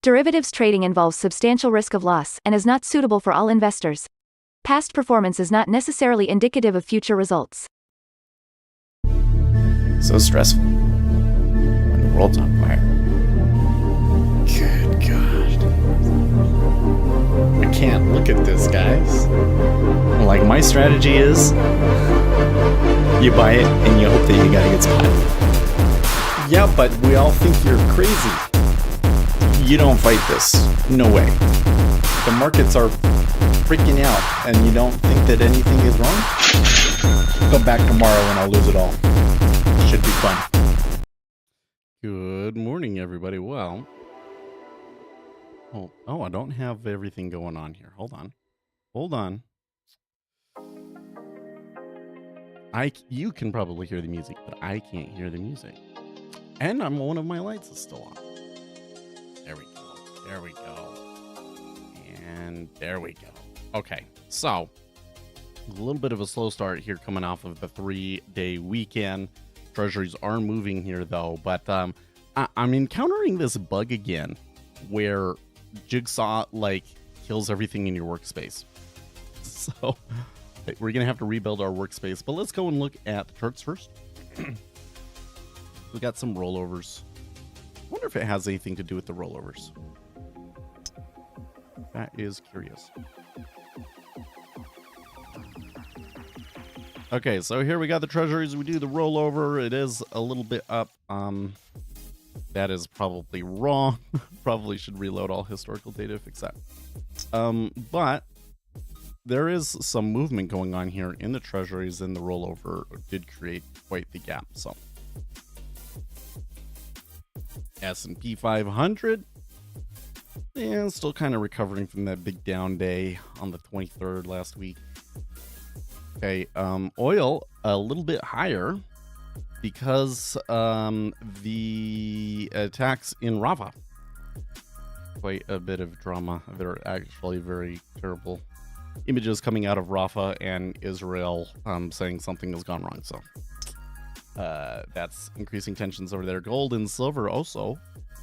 Derivatives trading involves substantial risk of loss and is not suitable for all investors. Past performance is not necessarily indicative of future results. So stressful when the world's on fire. Good God. I can't look at this, guys. Like, my strategy is you buy it and you hope that you gotta get spot. Yeah, but we all think you're crazy. You don't fight this. No way. The markets are freaking out and you don't think that anything is wrong? Come back tomorrow and I'll lose it all. Should be fun. Good morning, everybody. Well, oh, I don't have everything going on here. Hold on. You can probably hear the music, but I can't hear the music. And one of my lights is still on. There we go. And there we go. Okay, so a little bit of a slow start here coming off of the 3-day weekend. Treasuries are moving here though, but I'm encountering this bug again where Jigsaw kills everything in your workspace. So we're gonna have to rebuild our workspace, but let's go and look at the charts first. We got some rollovers. I wonder if it has anything to do with the rollovers. That is curious. Okay, so here we got the treasuries. We do the rollover. It is a little bit up. That is probably wrong. Probably should reload all historical data to fix that. But there is some movement going on here in the treasuries, and the rollover did create quite the gap. So S&P 500, and still kind of recovering from that big down day on the 23rd last week. Okay, oil a little bit higher because the attacks in Rafah. Quite a bit of drama. There are actually very terrible images coming out of Rafah and Israel saying something has gone wrong. So that's increasing tensions over there. Gold and silver also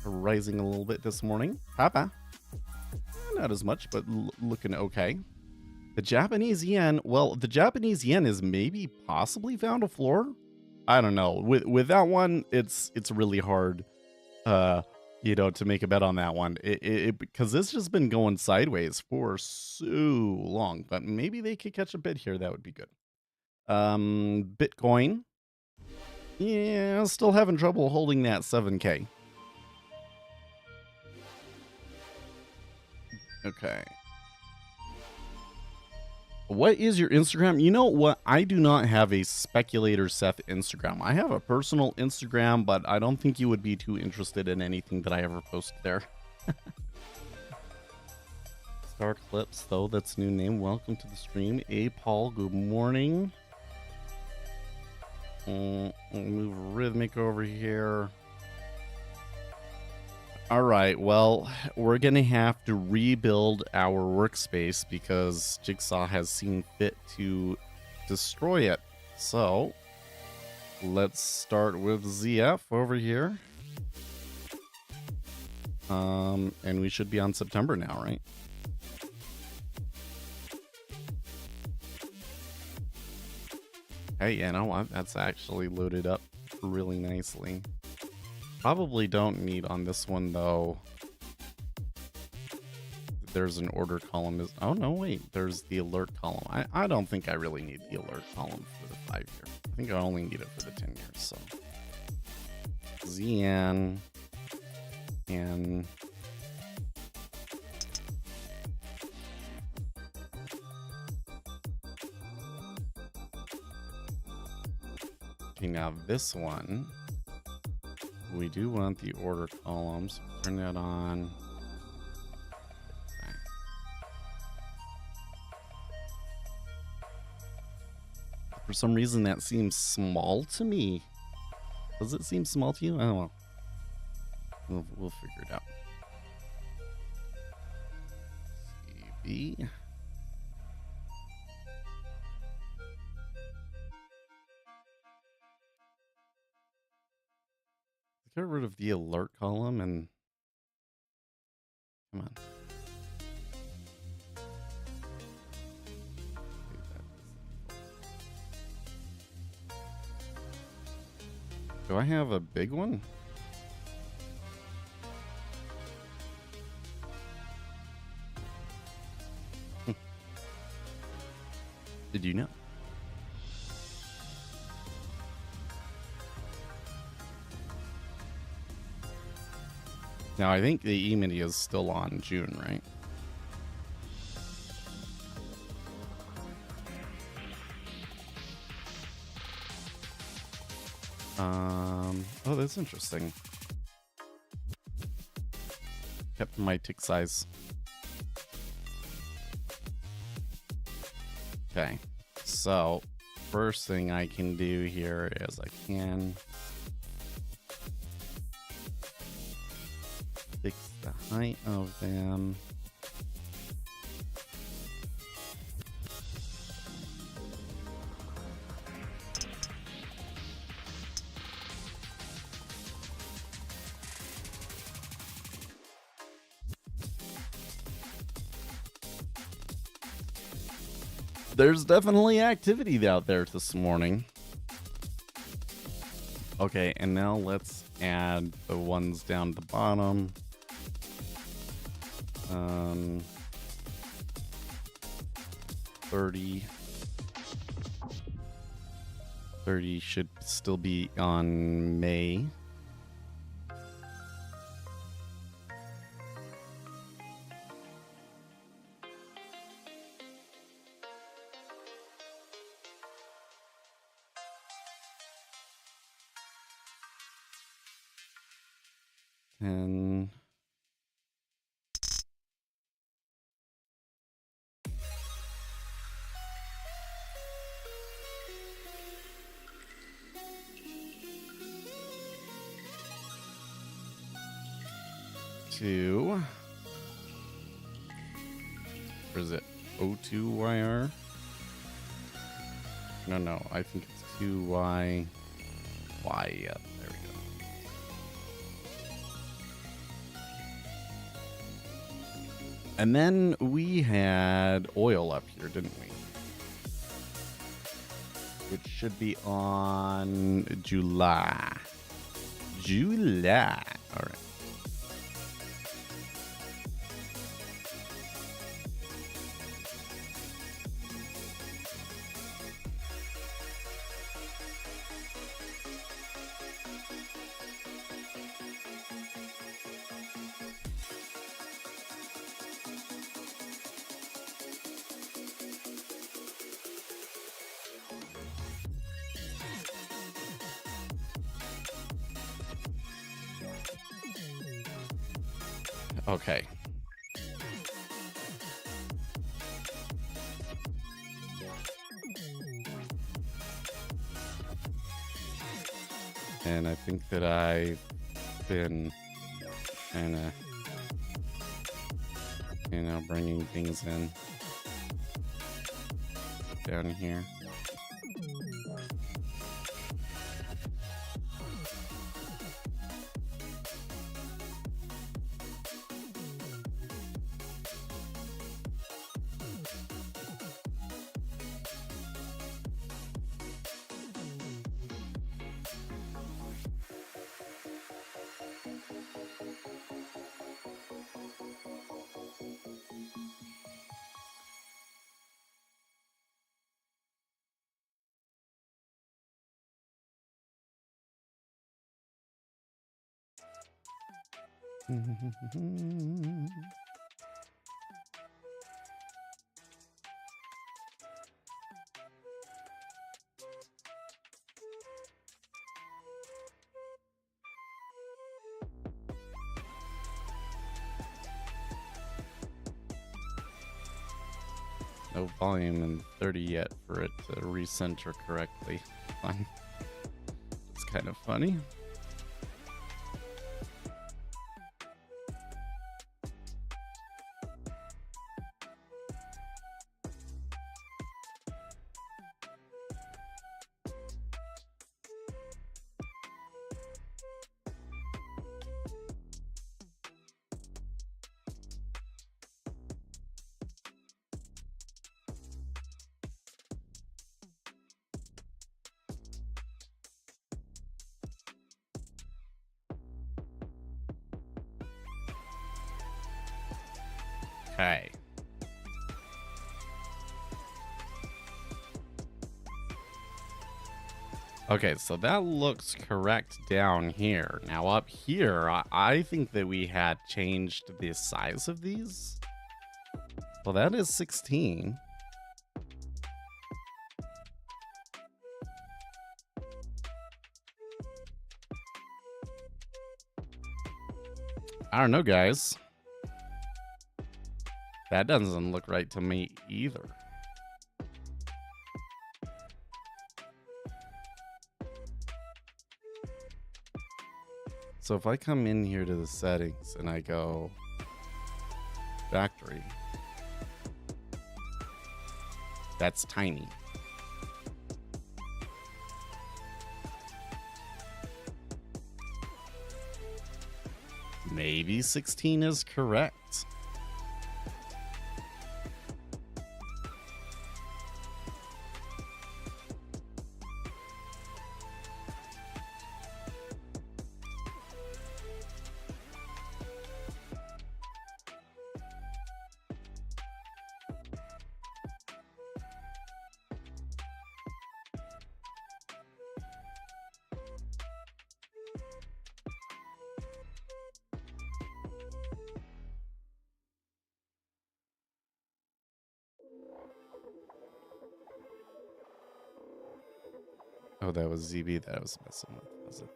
rising a little bit this morning. Papa. Not as much, but looking okay. The Japanese yen, well, the Japanese yen is maybe possibly found a floor. I don't know. With that one, it's really hard, to make a bet on that one. Because this has been going sideways for so long. But maybe they could catch a bid here. That would be good. Bitcoin, yeah, still having trouble holding that 7K. Okay. What is your Instagram? You know what? I do not have a Speculator Seth Instagram. I have a personal Instagram, but I don't think you would be too interested in anything that I ever post there. Star Clips, though, that's new name. Welcome to the stream. A Paul, good morning. Move Rhythmic over here. All right, well, we're going to have to rebuild our workspace because Jigsaw has seen fit to destroy it. So let's start with ZF over here. And we should be on September now, right? Hey, you know what? That's actually loaded up really nicely. Probably don't need on this one though. There's an order column. Oh no, wait. There's the alert column. I don't think I really need the alert column for the 5-year. I think I only need it for the 10 years. So ZN and okay, now this one. We do want the order columns. Turn that on. Okay. For some reason, that seems small to me. Does it seem small to you? I don't know. We'll figure it out. CB. Get rid of the alert column and Come on. Do I have a big one? Did you know? Now, I think the E-mini is still on June, right? Oh, that's interesting. Kept my tick size. Okay, so first thing I can do here is I can fix the height of them. There's definitely activity out there this morning. Okay, and now let's add the ones down at the bottom. 30. 30 should still be on May. And two. Or is it O2YR? No, I think it's 2Y. Y, yeah, there we go. And then we had oil up here, didn't we? Which should be on July. July. All right. Okay. And I think that I've been kind of, bringing things in down here. No volume in 30 yet for it to recenter correctly. Fine. It's kind of funny. Okay. Okay, so that looks correct down here. Now up here, I think that we had changed the size of these. Well, that is 16. I don't know, guys. That doesn't look right to me either. So if I come in here to the settings and I go factory, that's tiny. Maybe 16 is correct. Oh, that was ZB that I was messing with, was it?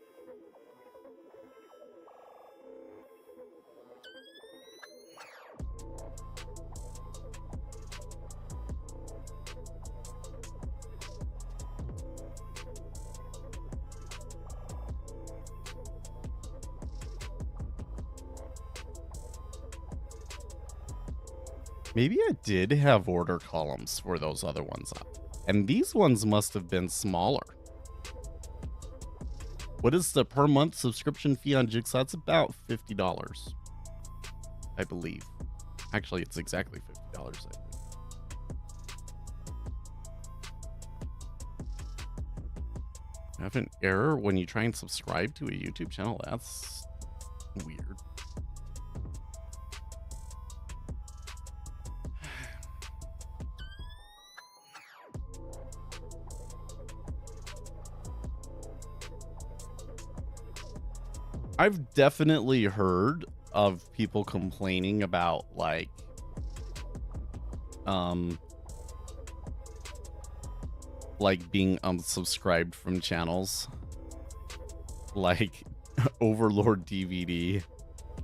Maybe I did have order columns for those other ones up. And these ones must have been smaller. What is the per month subscription fee on Jigsaw? It's about $50, I believe. Actually, it's exactly $50, I think. I have an error when you try and subscribe to a YouTube channel. That's weird. I've definitely heard of people complaining about like being unsubscribed from channels like Overlord DVD,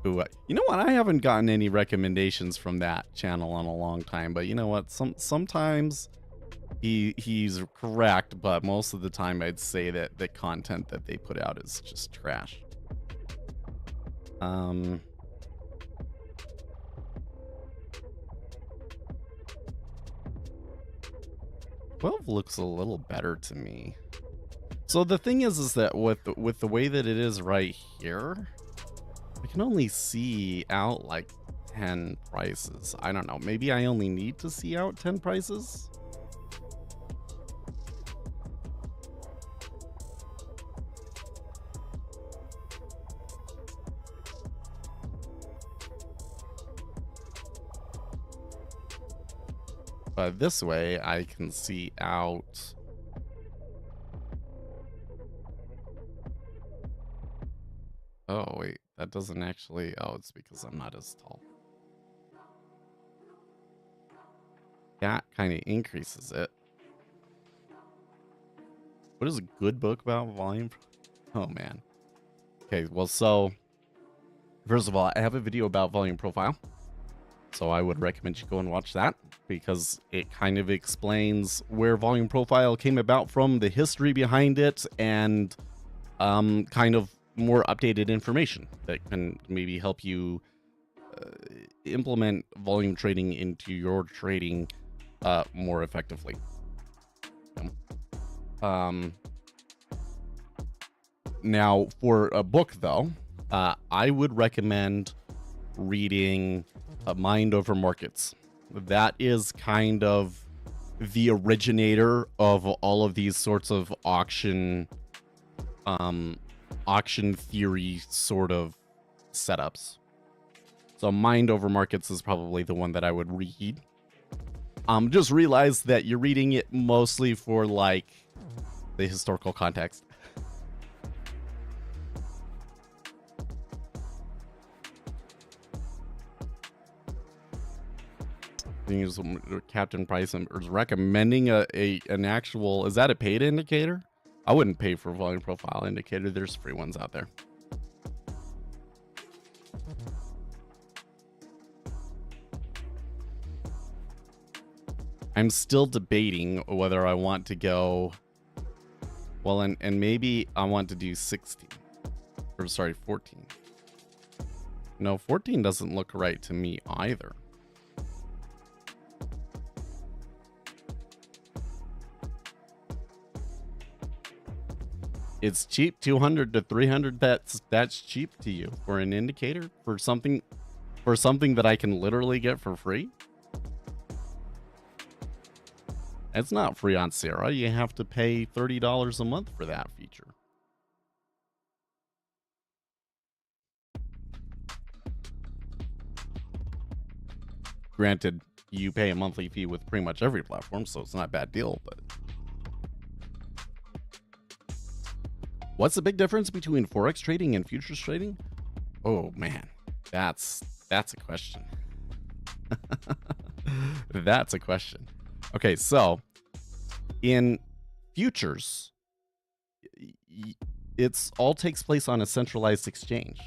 who you know what, I haven't gotten any recommendations from that channel in a long time, but you know what, sometimes he's correct, but most of the time I'd say that the content that they put out is just trash. 12 looks a little better to me. So the thing is that with the way that it is right here, I can only see out like 10 prices. I don't know. Maybe I only need to see out 10 prices. But this way I can see out oh wait, that doesn't actually, oh, it's because I'm not as tall. That kind of increases it. What is a good book about volume? Oh man. Okay, well, so first of all, I have a video about volume profile, so I would recommend you go and watch that, because it kind of explains where volume profile came about from, the history behind it, and kind of more updated information that can maybe help you implement volume trading into your trading more effectively. Now, for a book, though, I would recommend reading Mind Over Markets. That is kind of the originator of all of these sorts of auction theory sort of setups. So Mind Over Markets is probably the one that I would read. Just realize that you're reading it mostly for like the historical context. Thing is, Captain Price is recommending an actual. Is that a paid indicator? I wouldn't pay for volume profile indicator. There's free ones out there. I'm still debating whether I want to go. Well, and maybe I want to do 16. Or sorry, 14. No, 14 doesn't look right to me either. It's cheap, 200 to 300. That's cheap to you for an indicator for something that I can literally get for free. It's not free on Sarah. You have to pay $30 a month for that feature. Granted, you pay a monthly fee with pretty much every platform, so it's not a bad deal, but what's the big difference between Forex trading and futures trading? Oh man, that's a question. That's a question. Okay, so in futures, it's all takes place on a centralized exchange.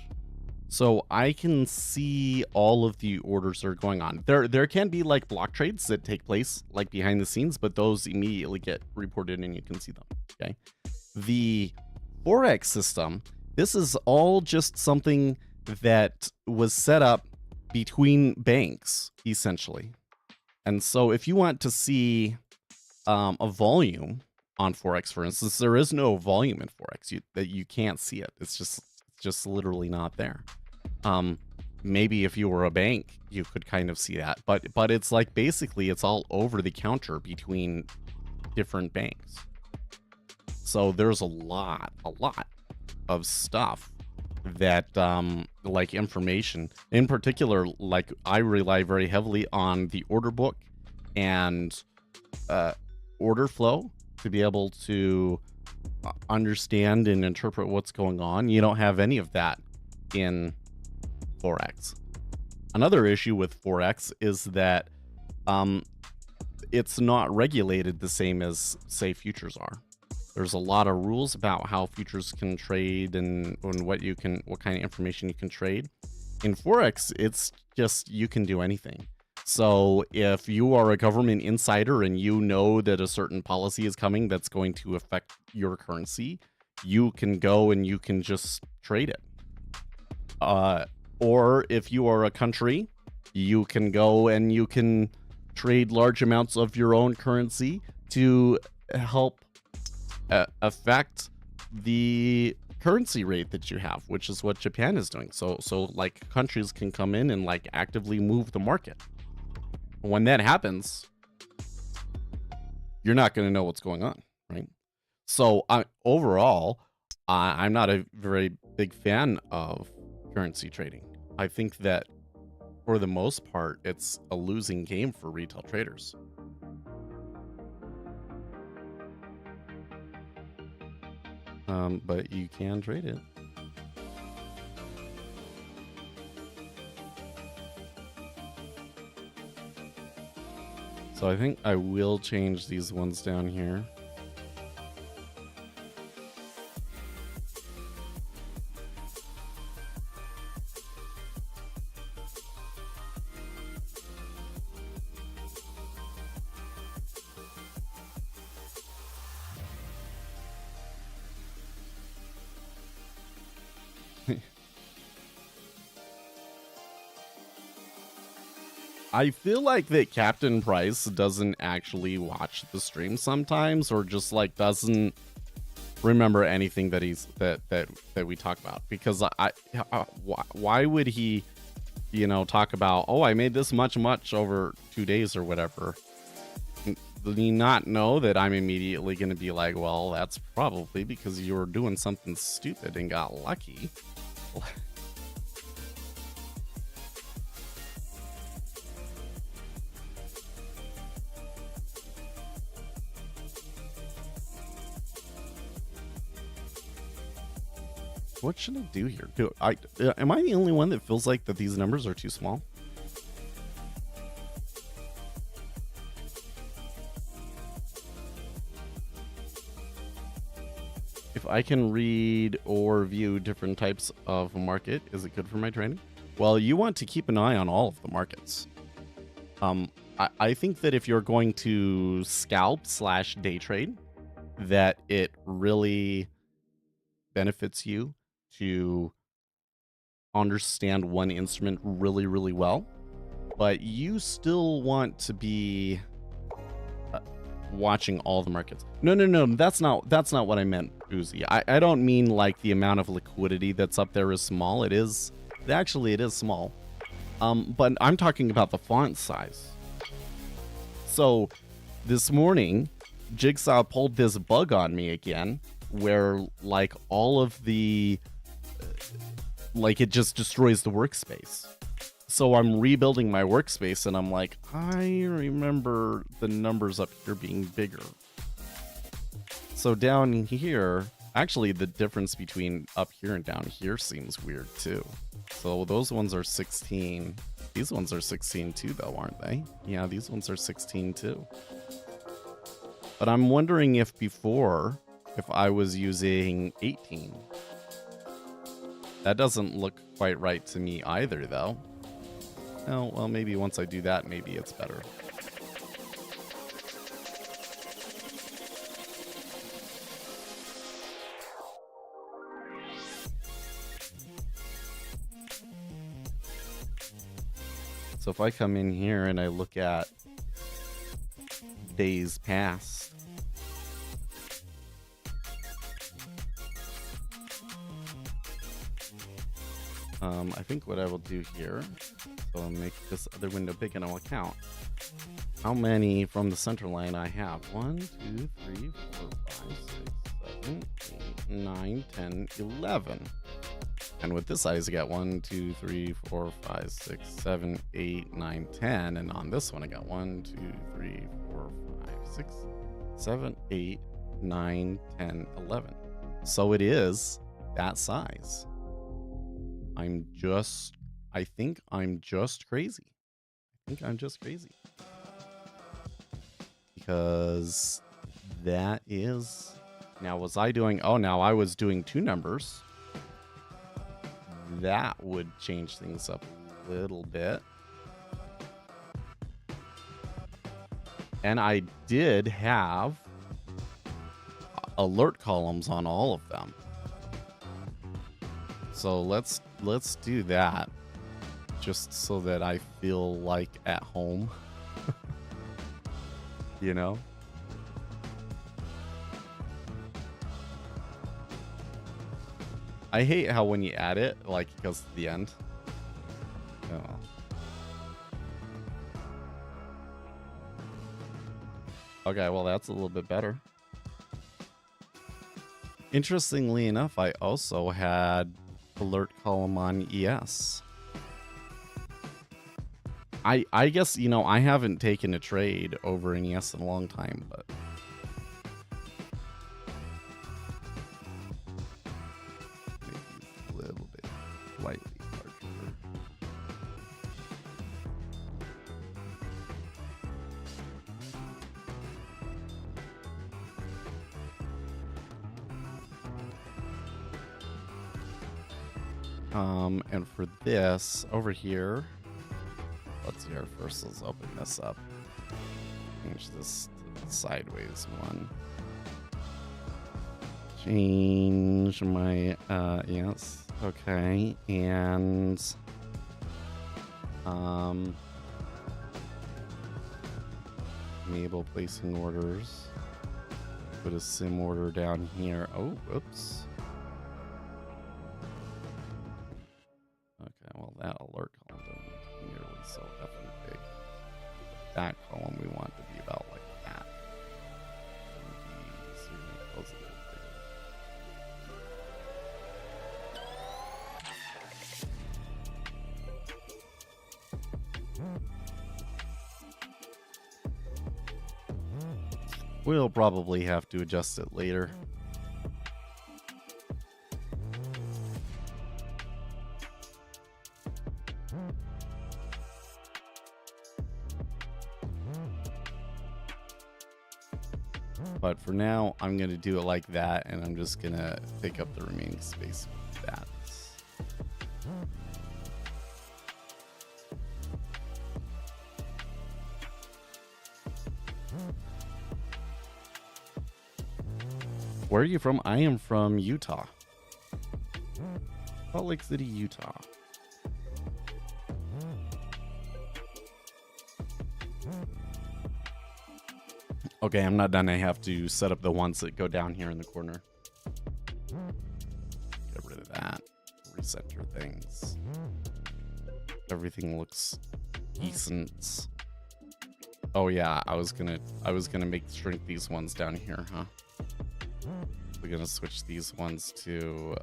So I can see all of the orders that are going on. There can be like block trades that take place like behind the scenes, but those immediately get reported and you can see them. Okay. The Forex system, this is all just something that was set up between banks, essentially. And so if you want to see a volume on Forex, for instance, there is no volume in Forex. You can't see it. It's just literally not there. Maybe if you were a bank, you could kind of see that. But it's like basically it's all over the counter between different banks. So there's a lot of stuff that like information in particular, like I rely very heavily on the order book and order flow to be able to understand and interpret what's going on. You don't have any of that in Forex. Another issue with Forex is that it's not regulated the same as say futures are. There's a lot of rules about how futures can trade and what kind of information you can trade. In Forex, it's just you can do anything. So if you are a government insider and you know that a certain policy is coming that's going to affect your currency, you can go and you can just trade it. Or if you are a country, you can go and you can trade large amounts of your own currency to help affect the currency rate that you have, which is what Japan is doing. So like countries can come in and like actively move the market. When that happens, you're not going to know what's going on, right? So overall, I'm not a very big fan of currency trading. I think that for the most part, it's a losing game for retail traders. But you can trade it. So I think I will change these ones down here. I feel like that Captain Price doesn't actually watch the stream sometimes, or just like doesn't remember anything that that we talk about. Because why would he, talk about, oh, I made this much over 2 days or whatever? Does he not know that I'm immediately going to be like, well, that's probably because you were doing something stupid and got lucky. what should I do here? Am I the only one that feels like that these numbers are too small? If I can read or view different types of market, is it good for my trading? Well, you want to keep an eye on all of the markets. I think that if you're going to scalp/day trade, that it really benefits you to understand one instrument really, really well. But you still want to be watching all the markets. No, that's not what I meant, Uzi. I don't mean like the amount of liquidity that's up there is small. It is small. But I'm talking about the font size. So this morning, Jigsaw pulled this bug on me again, where like all of the like it just destroys the workspace. So I'm rebuilding my workspace and I'm like, I remember the numbers up here being bigger. So down here, actually the difference between up here and down here seems weird too. So those ones are 16. These ones are 16 too though, aren't they? Yeah, these ones are 16 too. But I'm wondering if before, if I was using 18. That doesn't look quite right to me either though. Oh, well, maybe once I do that, maybe it's better. So if I come in here and I look at days past, I think what I will do here, so I'll make this other window big and I'll count how many from the center line I have. 1, 2, 3, 4, 5, 6, 7, 8, 9, 10, 11. And with this size, I got 1, 2, 3, 4, 5, 6, 7, 8, 9, 10. And on this one, I got 1, 2, 3, 4, 5, 6, 7, 8, 9, 10, 11. So it is that size. I think I'm just crazy. Because that is, now was I doing, oh, now I was doing 2 numbers. That would change things up a little bit. And I did have alert columns on all of them. So let's do that, just so that I feel like at home. You know? I hate how when you add it, like, it goes to the end. Oh. Okay, well, that's a little bit better. Interestingly enough, I also had alert column on ES. I guess, you know, I haven't taken a trade over in ES in a long time, but maybe a little bit slightly larger. And for this over here, let's see here first. Let's open this up. Change this to the sideways one. Change my yes. Okay, and enable placing orders. Put a sim order down here. Oh, whoops. Okay, well, that alert column doesn't look nearly so effing big. That column we want to be about like that. So we make those a little bigger. We'll probably have to adjust it later. But for now, I'm going to do it like that, and I'm just going to take up the remaining space with that. Where are you from? I am from Utah. Salt Lake City, Utah. Okay, I'm not done. I have to set up the ones that go down here in the corner. Get rid of that. Recenter things. Everything looks decent. Oh yeah, I was gonna shrink these ones down here, huh? We're gonna switch these ones to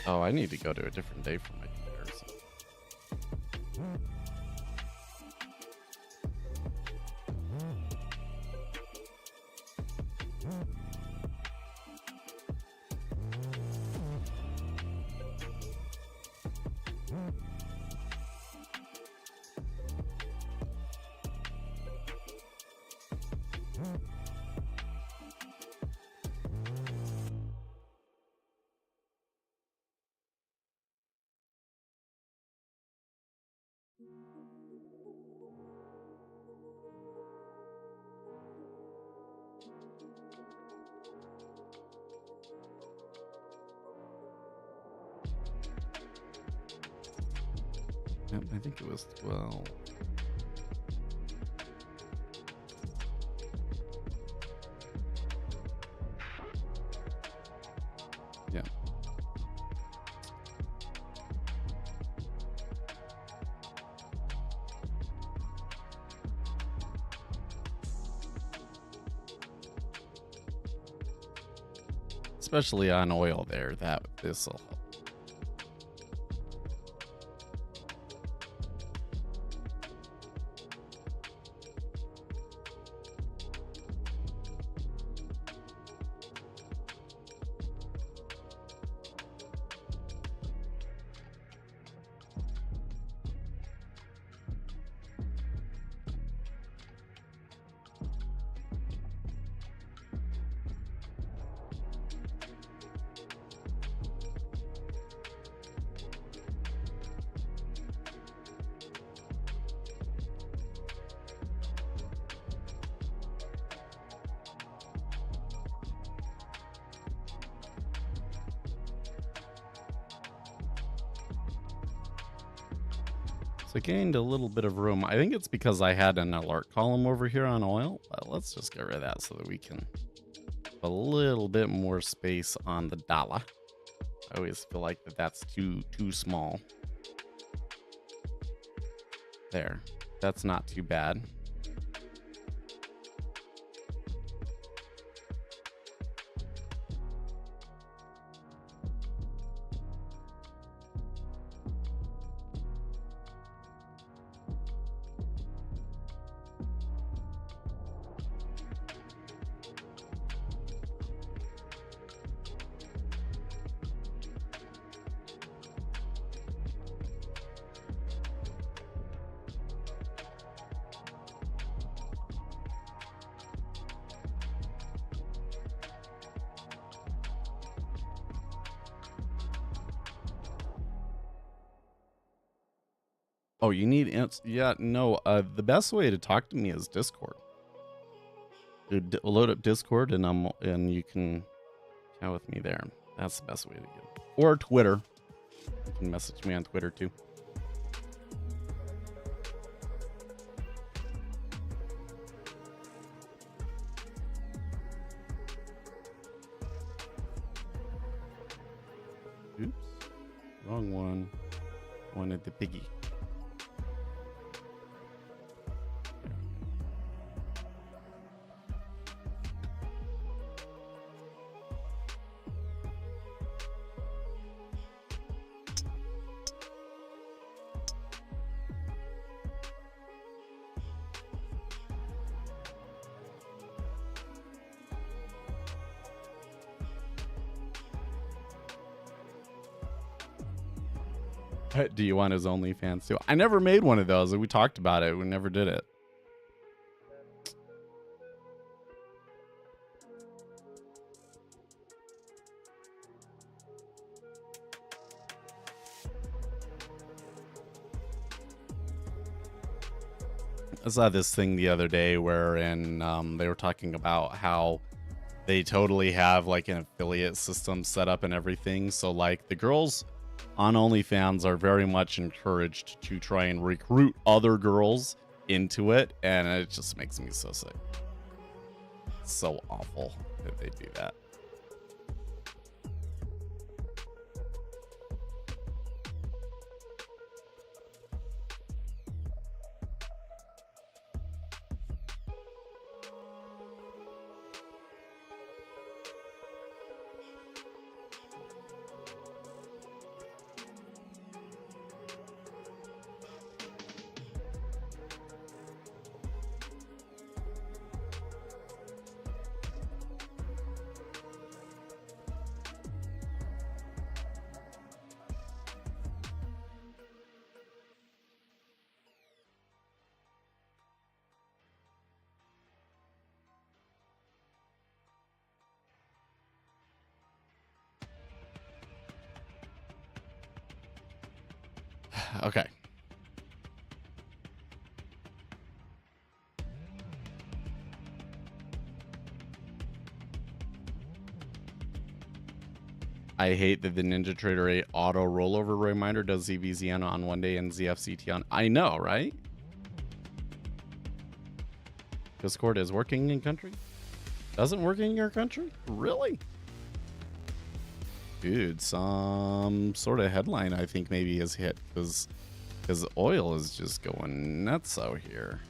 oh, I need to go to a different day for my comparison. Yep, I think it was 12. Yeah. Especially on oil there, this'll help. So I gained a little bit of room. I think it's because I had an alert column over here on oil. But let's just get rid of that so that we can have a little bit more space on the dollar. I always feel like that's too small. There. That's not too bad. Oh, you need yeah, no, the best way to talk to me is Discord. Load up Discord and you can chat with me there. That's the best way to get it. Or Twitter. You can message me on Twitter too. Oops. Wrong one. Wanted the piggy. What do you want his OnlyFans to? I never made one of those. We talked about it. We never did it. I saw this thing the other day wherein they were talking about how they totally have like an affiliate system set up and everything. So like the girls on OnlyFans are very much encouraged to try and recruit other girls into it. And it just makes me so sick. It's so awful that they do that. Okay. I hate that the Ninja Trader 8 auto rollover reminder does ZVZN on one day and ZFCT on. I know, right? Discord is working in country? Doesn't work in your country? Really? Dude, some sort of headline I think maybe is hit because oil is just going nuts out here.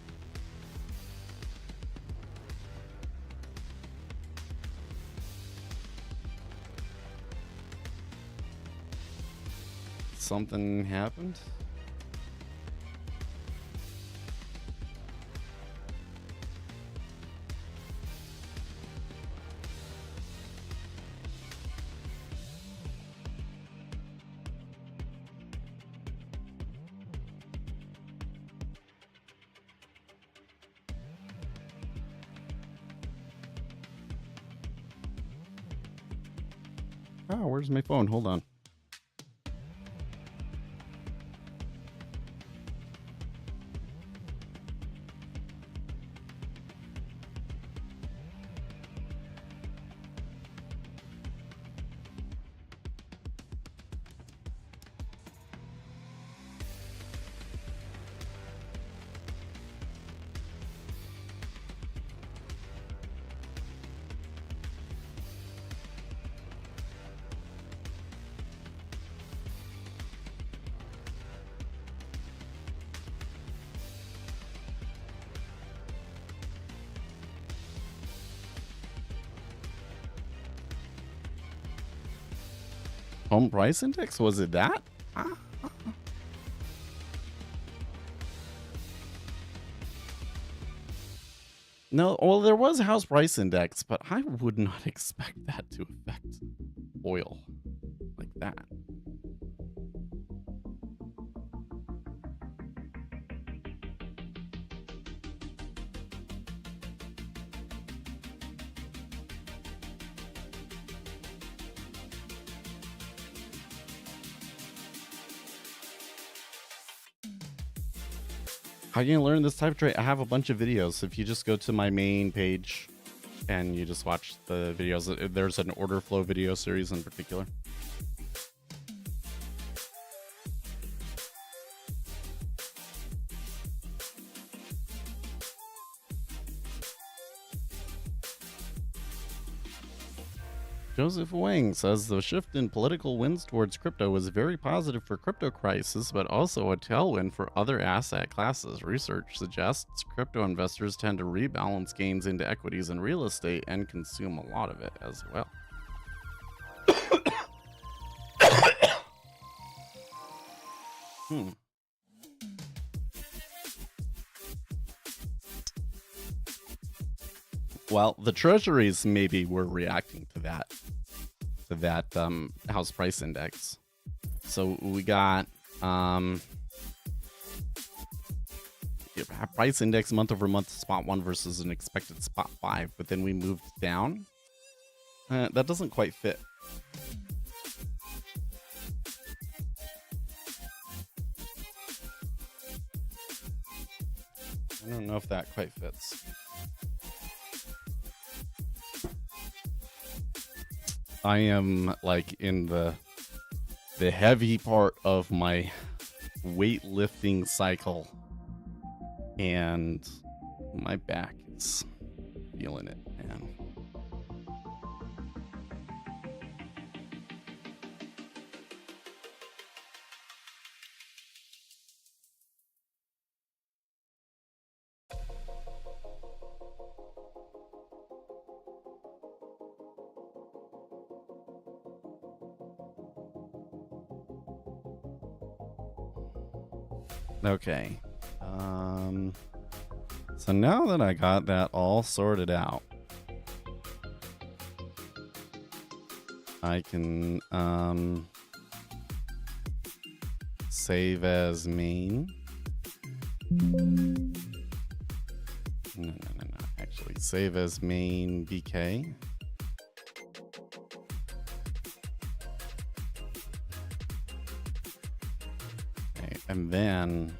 Something happened? Oh, where's my phone? Hold on. Home price index? Was it that? No, well, there was a house price index, but I would not expect that to affect oil like that. How are you gonna learn this type of trade? I have a bunch of videos. If you just go to my main page and you just watch the videos, there's an order flow video series in particular. Joseph Wang says the shift in political winds towards crypto was very positive for crypto crisis, but also a tailwind for other asset classes. Research suggests crypto investors tend to rebalance gains into equities and real estate and consume a lot of it as well. Well, the treasuries maybe were reacting to that house price index. So we got Price index month over month spot 1 versus an expected spot 5, but then we moved down. That doesn't quite fit. I don't know if that quite fits. I am like in the heavy part of my weightlifting cycle, and my back is feeling it, man. Okay. So now that I got that all sorted out, I can save as main. No. Actually, save as main BK. Okay, and then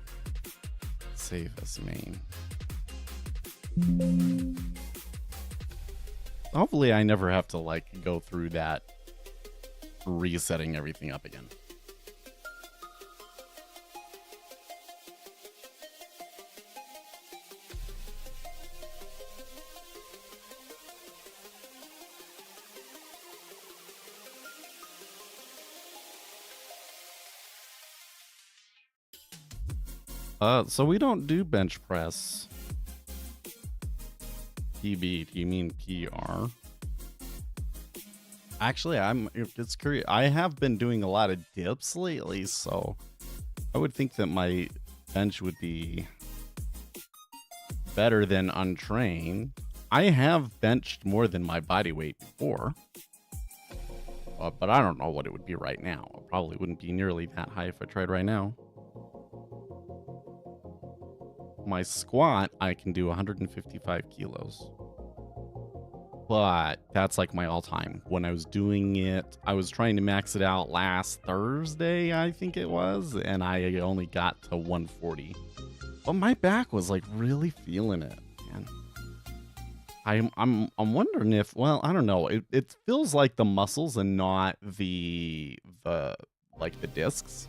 save as main. Hopefully I never have to like go through that resetting everything up again. So we don't do bench press. PB, do you mean PR? Actually, it's curious. I have been doing a lot of dips lately, so I would think that my bench would be better than untrained. I have benched more than my body weight before, but I don't know what it would be right now. It probably wouldn't be nearly that high if I tried right now. My squat, I can do 155 kilos. But that's like my all-time. When I was doing it, I was trying to max it out last Thursday, I think it was, and I only got to 140. But my back was like really feeling it, man. I'm wondering if, well, I don't know. It feels like the muscles and not the like the discs.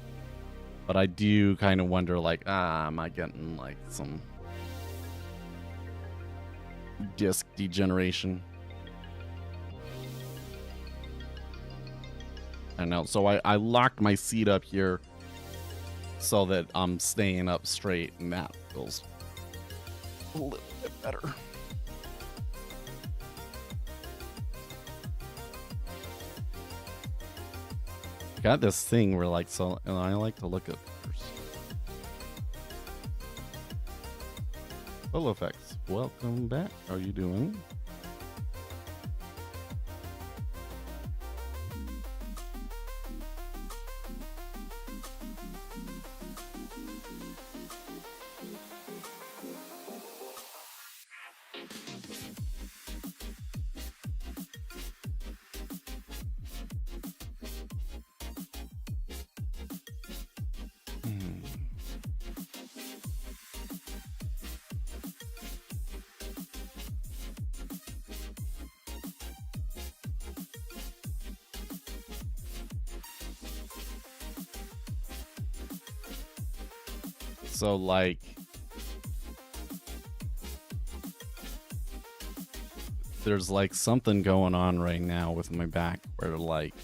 But I do kind of wonder, like, am I getting like some disc degeneration? I know. So I locked my seat up here so that I'm staying up straight, and that feels a little bit better. Got this thing where like, so and I like to look at first. Full effects, welcome back. How are you doing? So like there's like something going on right now with my back where like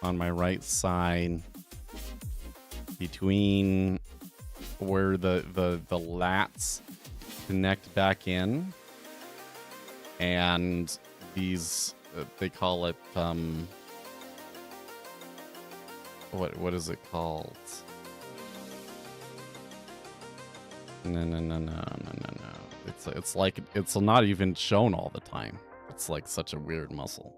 on my right side between where the lats connect back in and these they call it what is it called? No. It's like it's not even shown all the time. It's like such a weird muscle.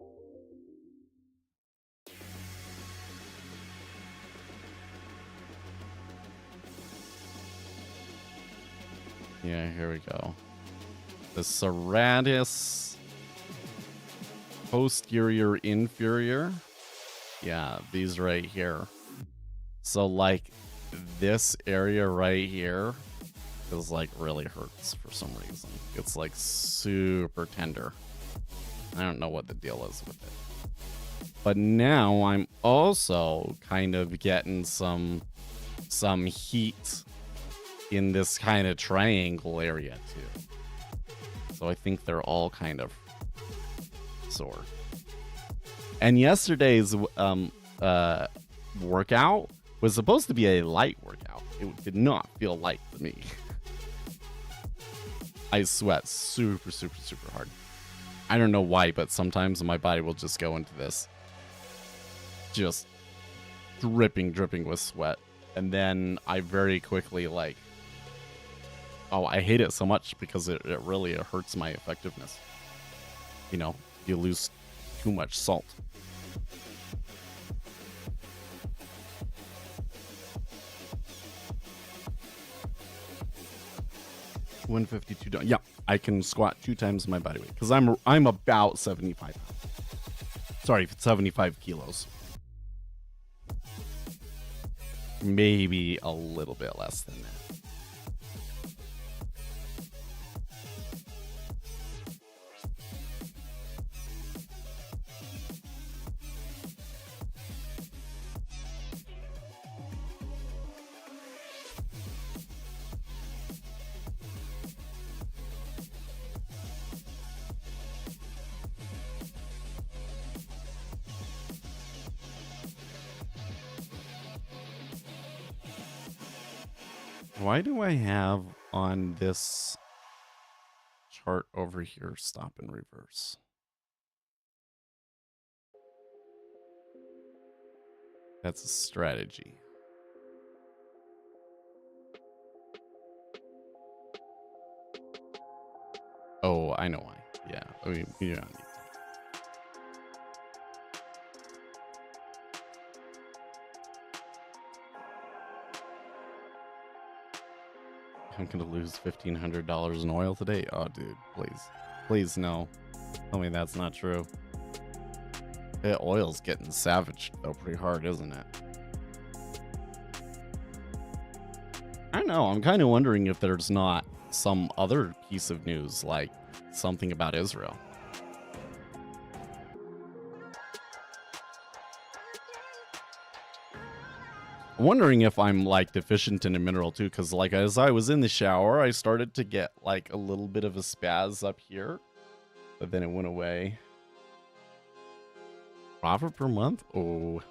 Yeah, here we go. The serratus posterior inferior. Yeah, these right here. So like this area right here is like really hurts for some reason. It's like super tender. I don't know what the deal is with it. But now I'm also kind of getting some heat in this kind of triangle area too. So I think they're all kind of sore. And yesterday's workout was supposed to be a light workout. It did not feel light to me. I sweat super, super, super hard. I don't know why, but sometimes my body will just go into this just dripping with sweat. And then I very quickly like, oh, I hate it so much because it really hurts my effectiveness. You know, you lose too much salt. $152 down. Yeah, I can squat 2 times my body weight because I'm about 75 pounds. Sorry, 75 kilos. Maybe a little bit less than that. Why do I have on this chart over here stop and reverse? That's a strategy. Oh, I know why. Yeah, I mean, you don't need to. I'm gonna lose $1,500 in oil today. Oh, dude, please, no. Tell me that's not true. Oil's getting savaged though, pretty hard, isn't it? I don't know. I'm kind of wondering if there's not some other piece of news, like something about Israel. I'm wondering if I'm like deficient in a mineral too, because like as I was in the shower, I started to get like a little bit of a spaz up here, but then it went away. Profit per month? Oh,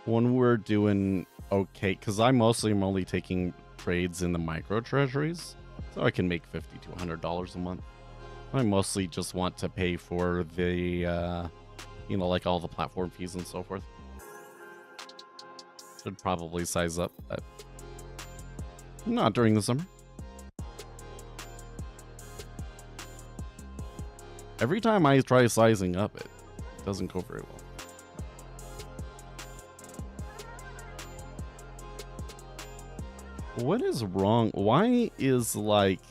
when we're doing okay, because I mostly am only taking trades in the micro treasuries, so I can make $50 to $100 a month. I mostly just want to pay for the, you know, like all the platform fees and so forth. Should probably size up, but not during the summer. Every time I try sizing up, it doesn't go very well. What is wrong? Why is like,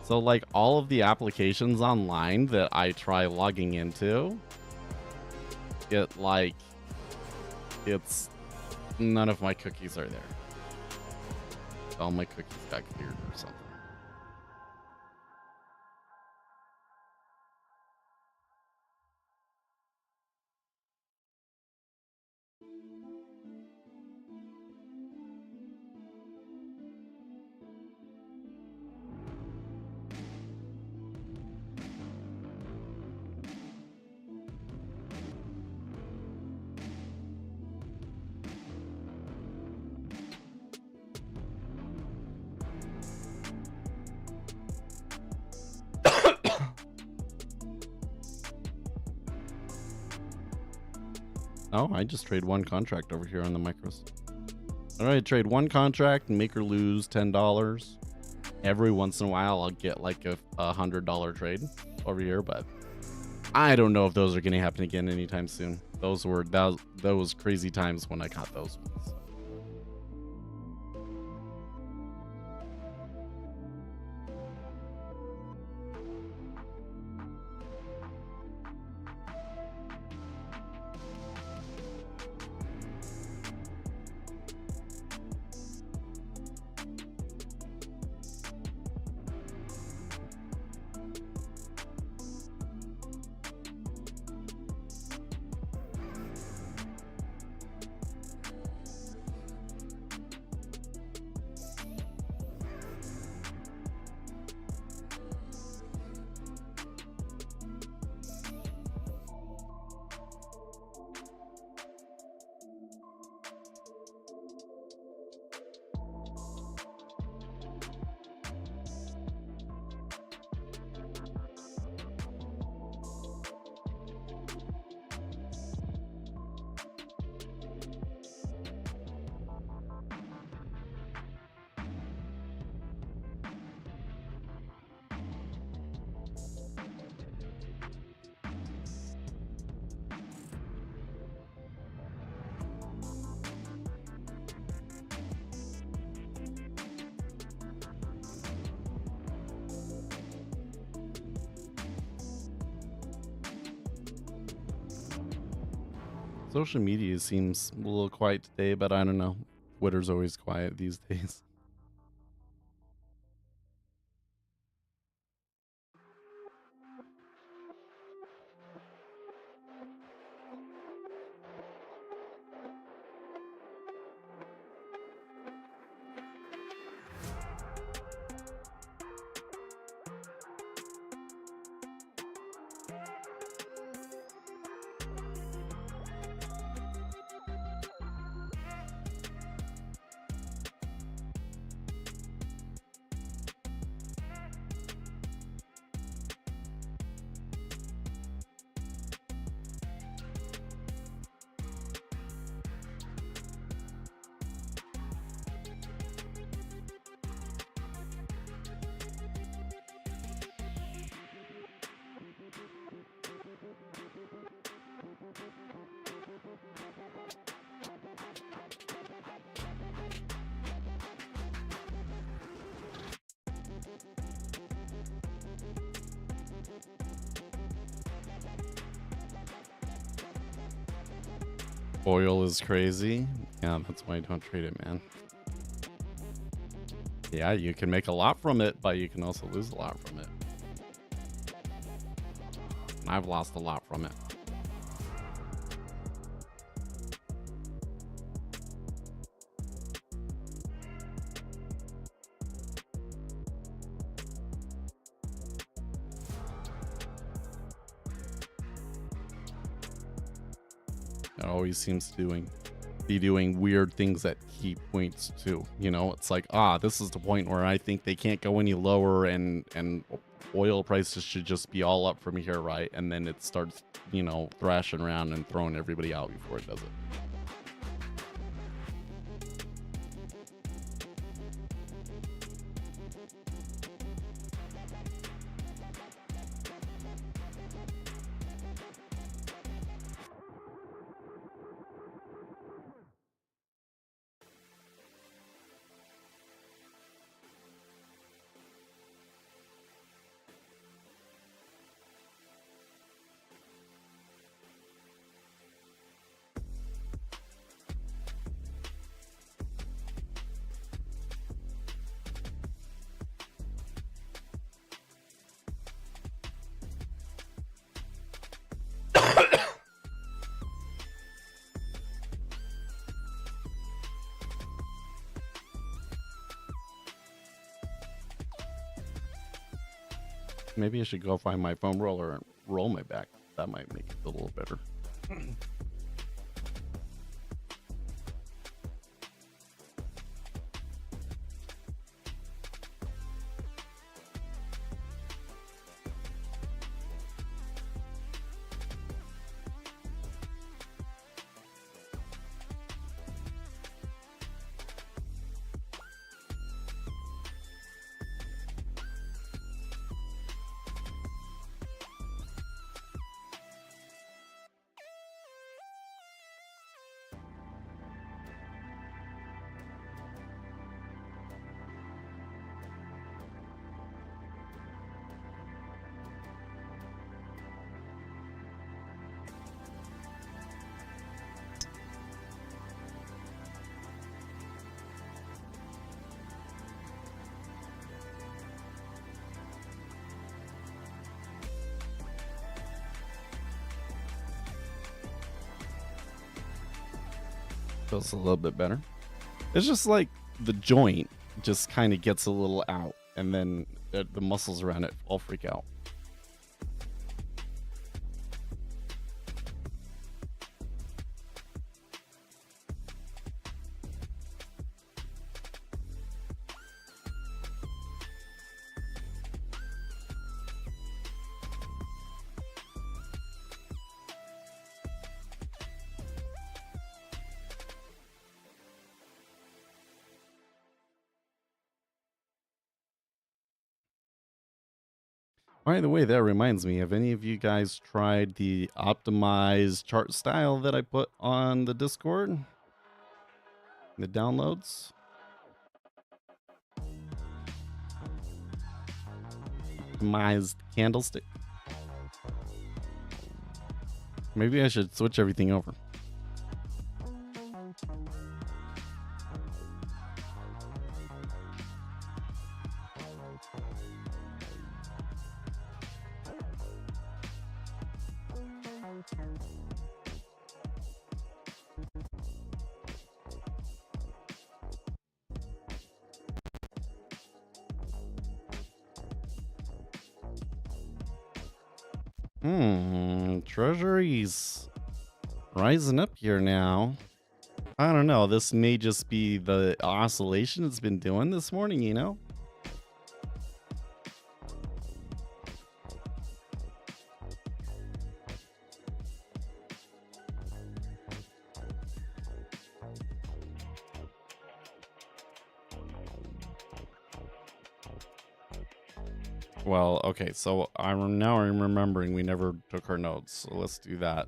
so like all of the applications online that I try logging into, it like, it's none of my cookies are there. All my cookies got cleared or something. Oh, I just trade one contract over here on the micros. All right, trade one contract and make her lose $10. Every once in a while, I'll get like a $100 trade over here, but I don't know if those are going to happen again anytime soon. Those were those crazy times when I caught those ones. Social media seems a little quiet today, but I don't know. Twitter's always quiet these days. Oil is crazy. Yeah, that's why I don't trade it, man. Yeah, you can make a lot from it, but you can also lose a lot from it. I've lost a lot from it. It always seems to be doing weird things that he points to. You know, it's like, this is the point where I think they can't go any lower, and oil prices should just be all up from here, right? And then it starts, you know, thrashing around and throwing everybody out before it does it. Maybe I should go find my foam roller and roll my back. That might make it a little better. Feels a little bit better. It's just like the joint just kind of gets a little out, and then the muscles around it all freak out. By the way, that reminds me, have any of you guys tried the optimized chart style that I put on the Discord? The downloads? Optimized candlestick. Maybe I should switch everything over. Treasury's rising up here now. I don't know. This may just be the oscillation it's been doing this morning, you know? Well, okay, so I'm remembering we never took our notes, so let's do that.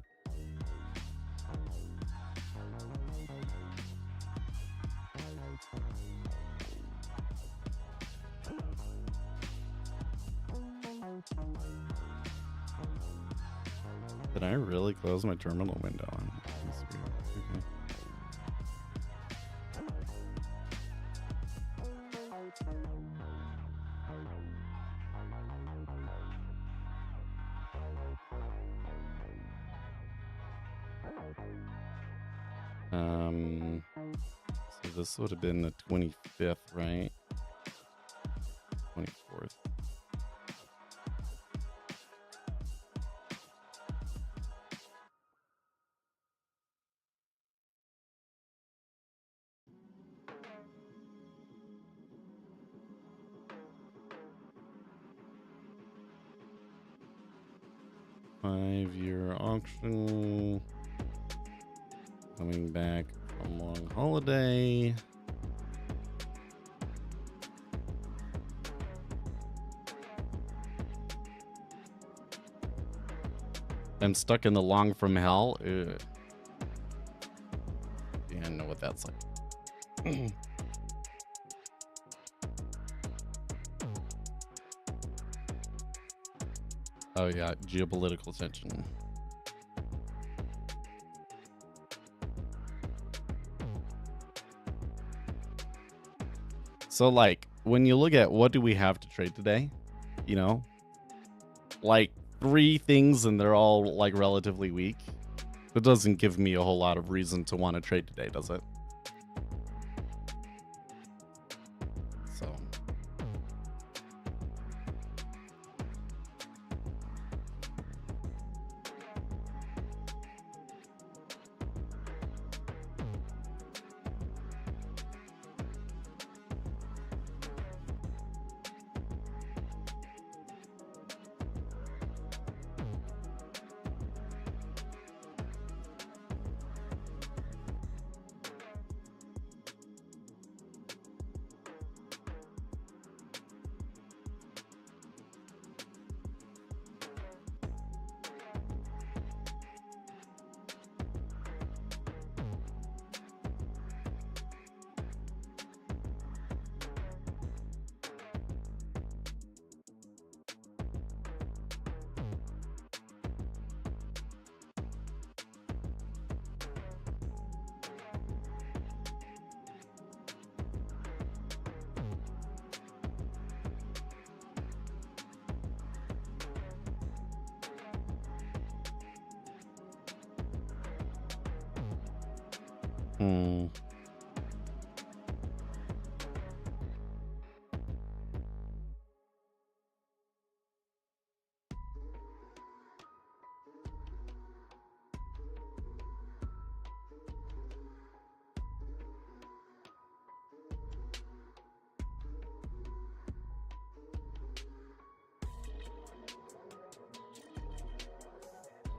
Did I really close my terminal window? Okay. So this would have been the 25th, right? 24th. Five-year auction. Coming back from long holiday. I'm stuck in the long from hell. Ugh. Yeah, I know what that's like. Oh yeah, geopolitical tension. So like, when you look at what do we have to trade today, you know, like 3 things and they're all like relatively weak. That doesn't give me a whole lot of reason to want to trade today, does it? So.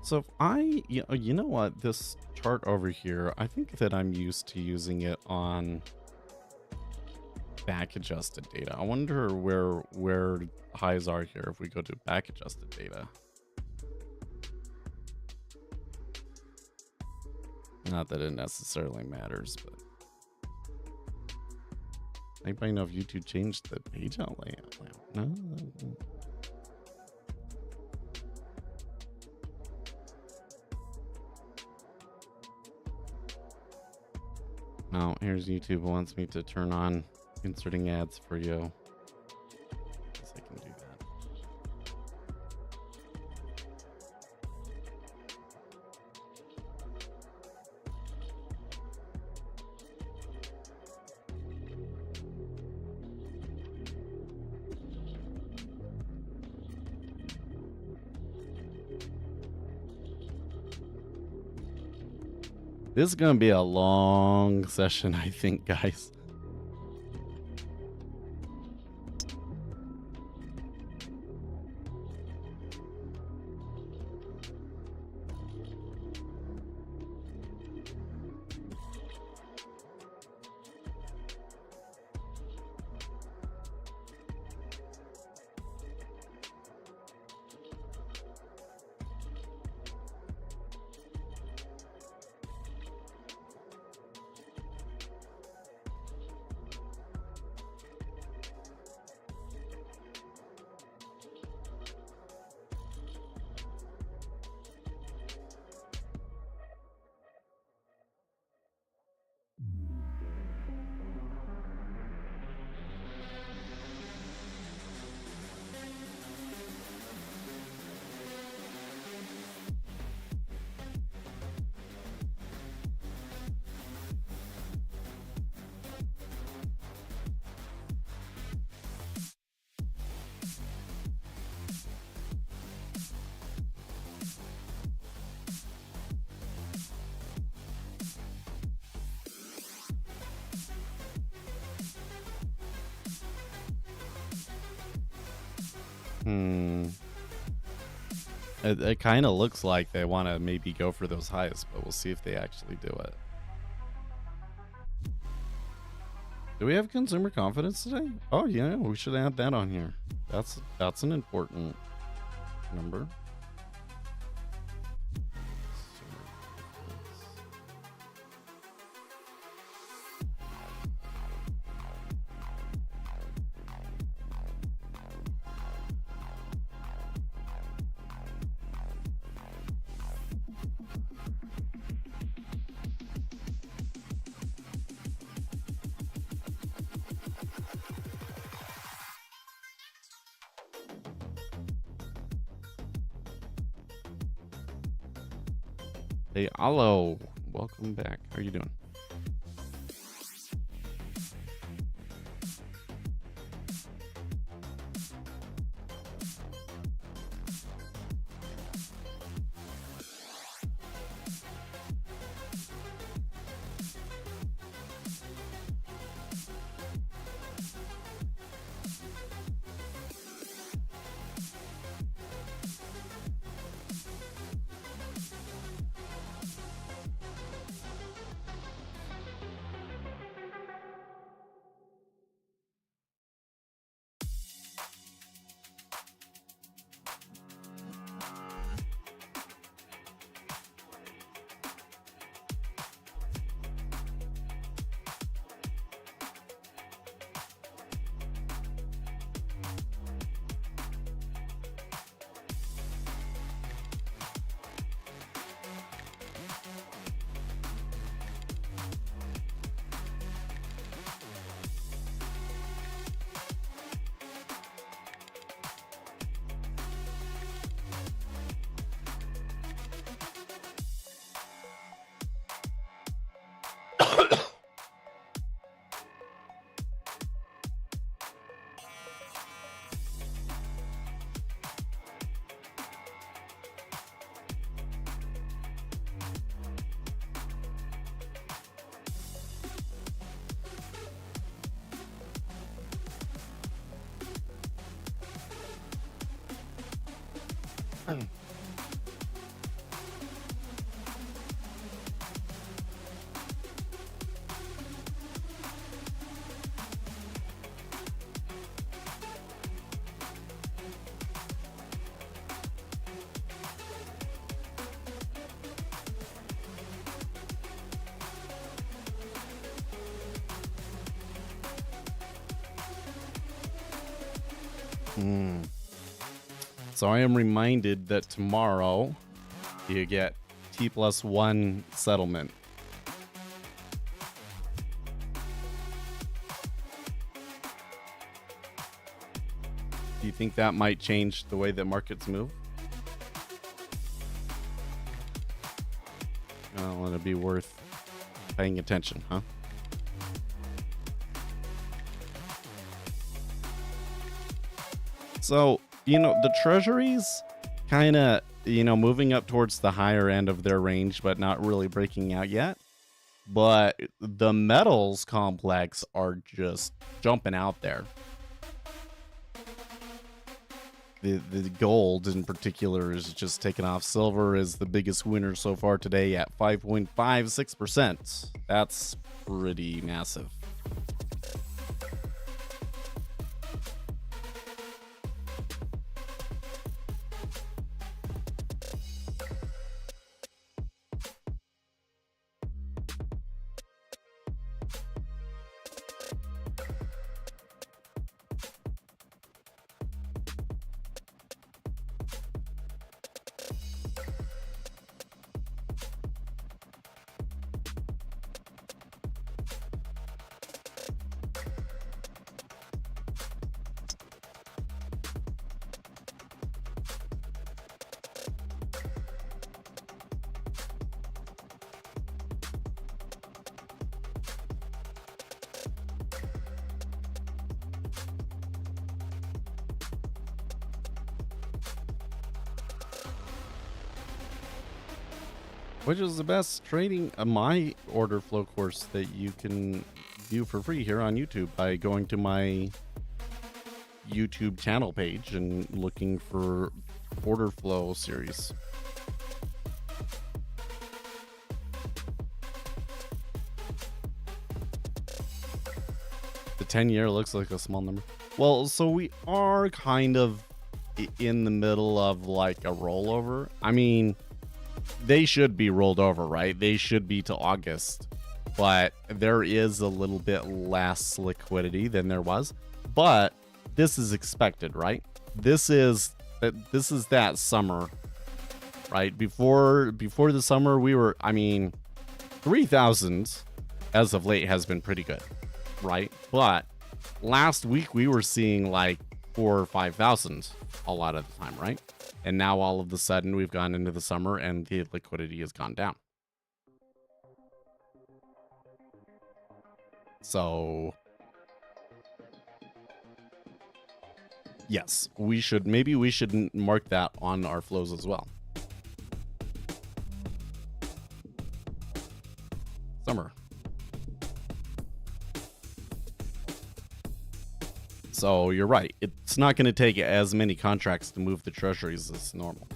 So if you know what, this chart over here, I think that I'm used to using it on back adjusted data. I wonder where highs are here if we go to back adjusted data. Not that it necessarily matters, but anybody know if YouTube changed the page out layout? No. Oh, here's YouTube wants me to turn on inserting ads for you. Guess I can do that. This is going to be a long session, I think, guys. It kind of looks like they want to maybe go for those highs, but we'll see if they actually do it. Do we have consumer confidence today? Oh yeah, we should add that on here. That's an important number. Hey, hello. Welcome back. How are you doing? So I am reminded that tomorrow you get T+1 settlement. Do you think that might change the way that markets move? Well, it'd be worth paying attention, huh? So, the treasuries kind of, moving up towards the higher end of their range, but not really breaking out yet. but the metals complex are just jumping out there. The gold in particular is just taking off. Silver is the biggest winner so far today at 5.56%. That's pretty massive. Which is the best trading my order flow course that you can view for free here on YouTube by going to my YouTube channel page and looking for order flow series. The 10-year looks like a small number. Well, so we are kind of in the middle of like a rollover. I mean, they should be rolled over, right? They should be to August, but there is a little bit less liquidity than there was. But this is expected, right? This is that summer, right? Before the summer, we were, I mean, 3,000 as of late has been pretty good, right? But last week we were seeing like 4,000 or 5,000 a lot of the time, right? And now all of a sudden we've gone into the summer and the liquidity has gone down. So yes, maybe we should mark that on our flows as well. Summer. So you're right. It's not going to take as many contracts to move the treasuries as normal.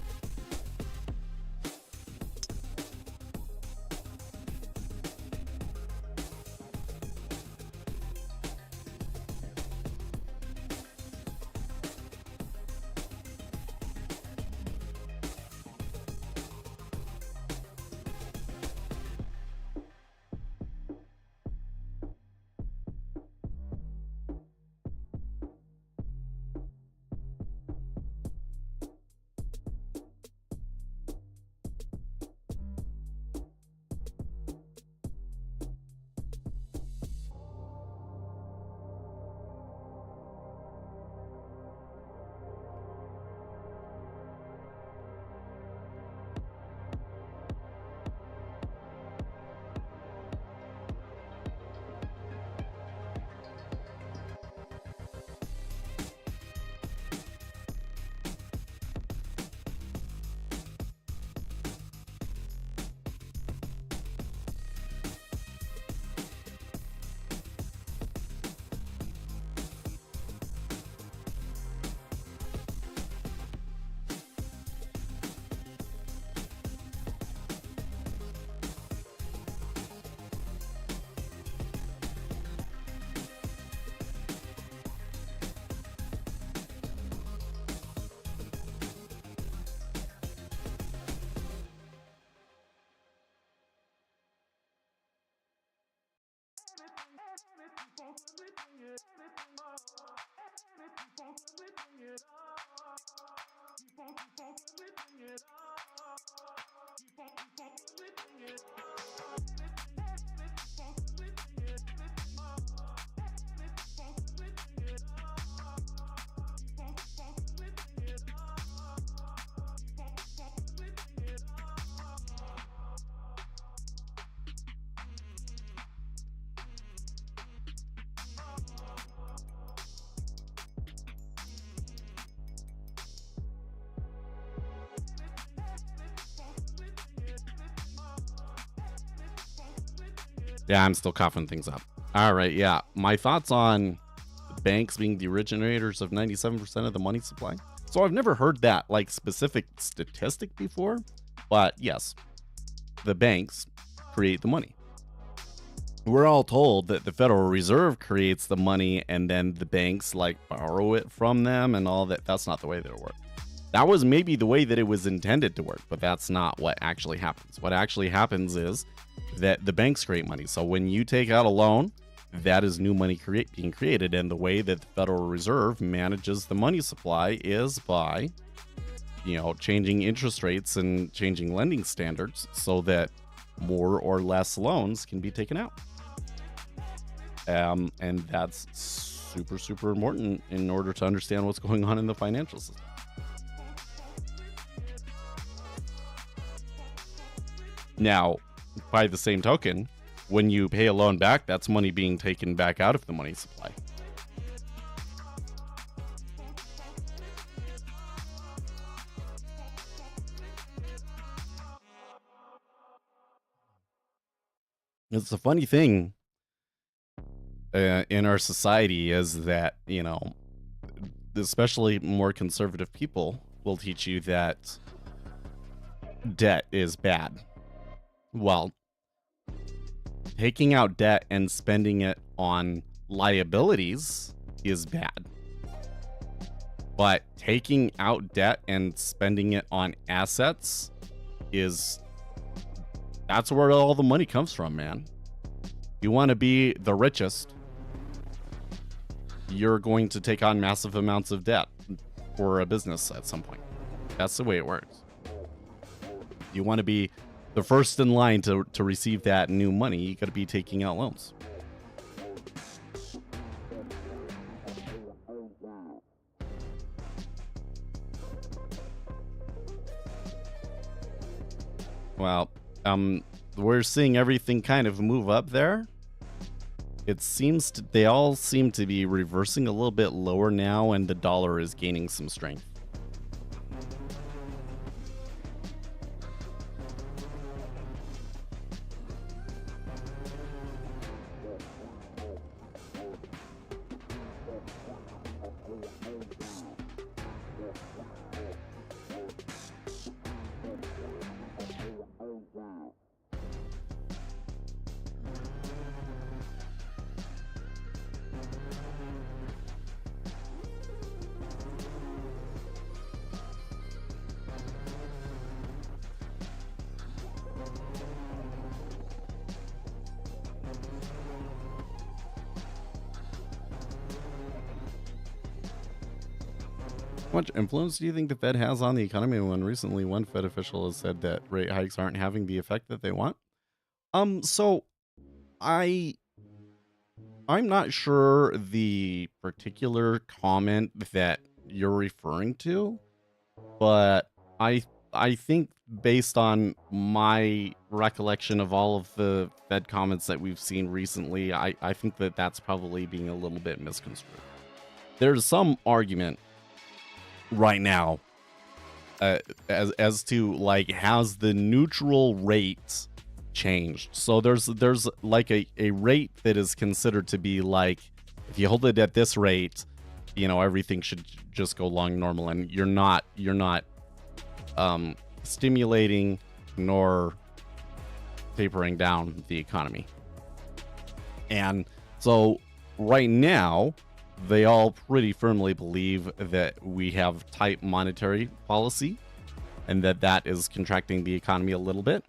Yeah, I'm still coughing things up. All right, yeah. My thoughts on banks being the originators of 97% of the money supply. So I've never heard that like specific statistic before, but yes, the banks create the money. We're all told that the Federal Reserve creates the money and then the banks like borrow it from them and all that. That's not the way that it works. That was maybe the way that it was intended to work, but that's not what actually happens. What actually happens is that the banks create money. So when you take out a loan, that is new money being created. And the way that the Federal Reserve manages the money supply is by, changing interest rates and changing lending standards so that more or less loans can be taken out. And that's super, super important in order to understand what's going on in the financial system. Now, by the same token, when you pay a loan back, that's money being taken back out of the money supply. It's a funny thing in our society is that, especially more conservative people will teach you that debt is bad. Well, taking out debt and spending it on liabilities is bad. But taking out debt and spending it on assets that's where all the money comes from, man. You want to be the richest, you're going to take on massive amounts of debt for a business at some point. That's the way it works. You want to be the first in line to receive that new money, you got to be taking out loans. Well, we're seeing everything kind of move up there. It seems they all seem to be reversing a little bit lower now, and the dollar is gaining some strength. How much influence do you think the Fed has on the economy when recently one Fed official has said that rate hikes aren't having the effect that they want? So I'm not sure the particular comment that you're referring to, but I think based on my recollection of all of the Fed comments that we've seen recently, I think that that's probably being a little bit misconstrued. There's some argument right now as to like, has the neutral rate changed? So there's like a rate that is considered to be like, if you hold it at this rate, everything should just go along normal, and you're not stimulating nor tapering down the economy. And so right now they all pretty firmly believe that we have tight monetary policy and that is contracting the economy a little bit.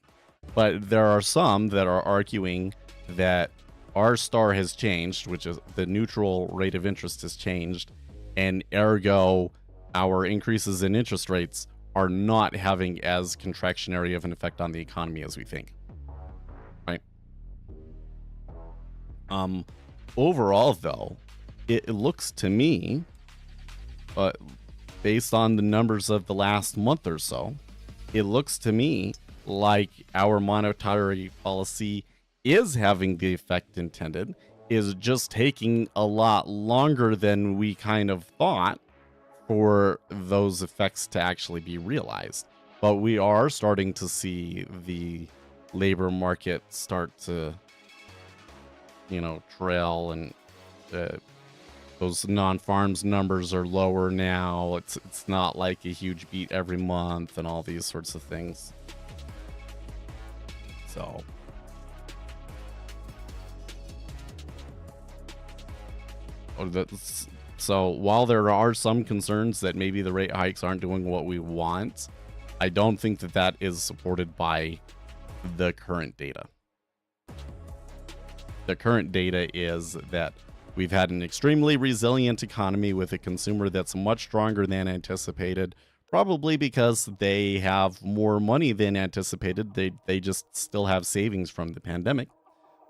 But there are some that are arguing that our star has changed, which is the neutral rate of interest has changed, and ergo our increases in interest rates are not having as contractionary of an effect on the economy as we think. Right? Overall, though, it looks to me, based on the numbers of the last month or so, it looks to me like our monetary policy is having the effect intended, is just taking a lot longer than we kind of thought for those effects to actually be realized. But we are starting to see the labor market start to trail, and those non-farms numbers are lower now. It's not like a huge beat every month and all these sorts of things. So while there are some concerns that maybe the rate hikes aren't doing what we want, I don't think that is supported by the current data. The current data is that we've had an extremely resilient economy with a consumer that's much stronger than anticipated, probably because they have more money than anticipated. They just still have savings from the pandemic,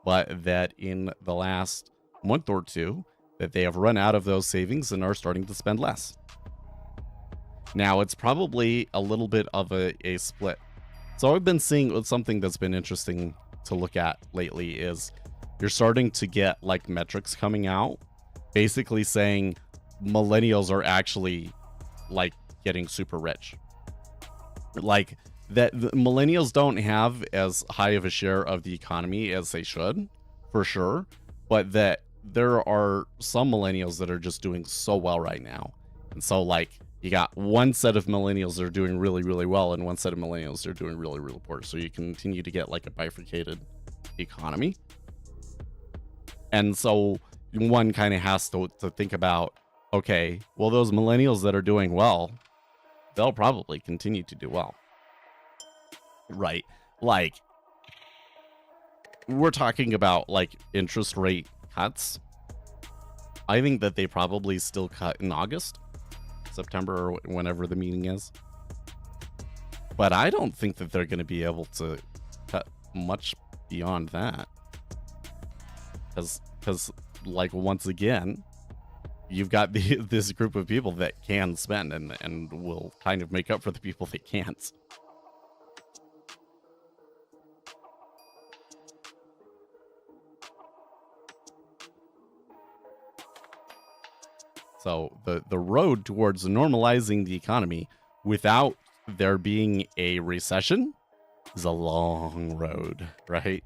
but that in the last month or two, that they have run out of those savings and are starting to spend less. Now, it's probably a little bit of a split. So I've been seeing something that's been interesting to look at lately is you're starting to get like metrics coming out basically saying millennials are actually like getting super rich. Like that the millennials don't have as high of a share of the economy as they should, for sure, but that there are some millennials that are just doing so well right now. And so like you got one set of millennials that are doing really, really well and one set of millennials that are doing really, really poor. So you continue to get like a bifurcated economy. And so one kind of has to think about, okay, well, those millennials that are doing well, they'll probably continue to do well. Right? Like, we're talking about like interest rate cuts. I think that they probably still cut in August, September, or whenever the meeting is. But I don't think that they're going to be able to cut much beyond that. Because like, once again, you've got this group of people that can spend and will kind of make up for the people that can't. So the road towards normalizing the economy without there being a recession is a long road, right?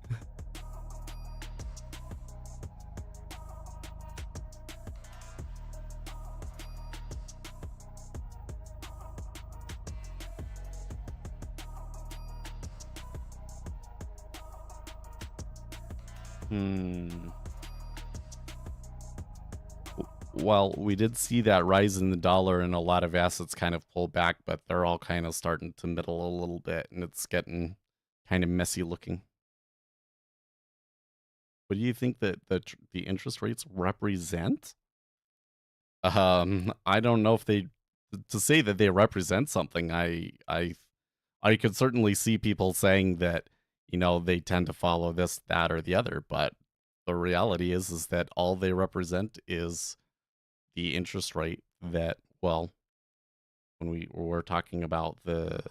Well, we did see that rise in the dollar and a lot of assets kind of pull back, but they're all kind of starting to middle a little bit and it's getting kind of messy looking. What do you think that the interest rates represent? I don't know if they, to say that they represent something, I could certainly see people saying that, they tend to follow this, that, or the other, but the reality is that all they represent is the interest rate that, well, when we're talking about the,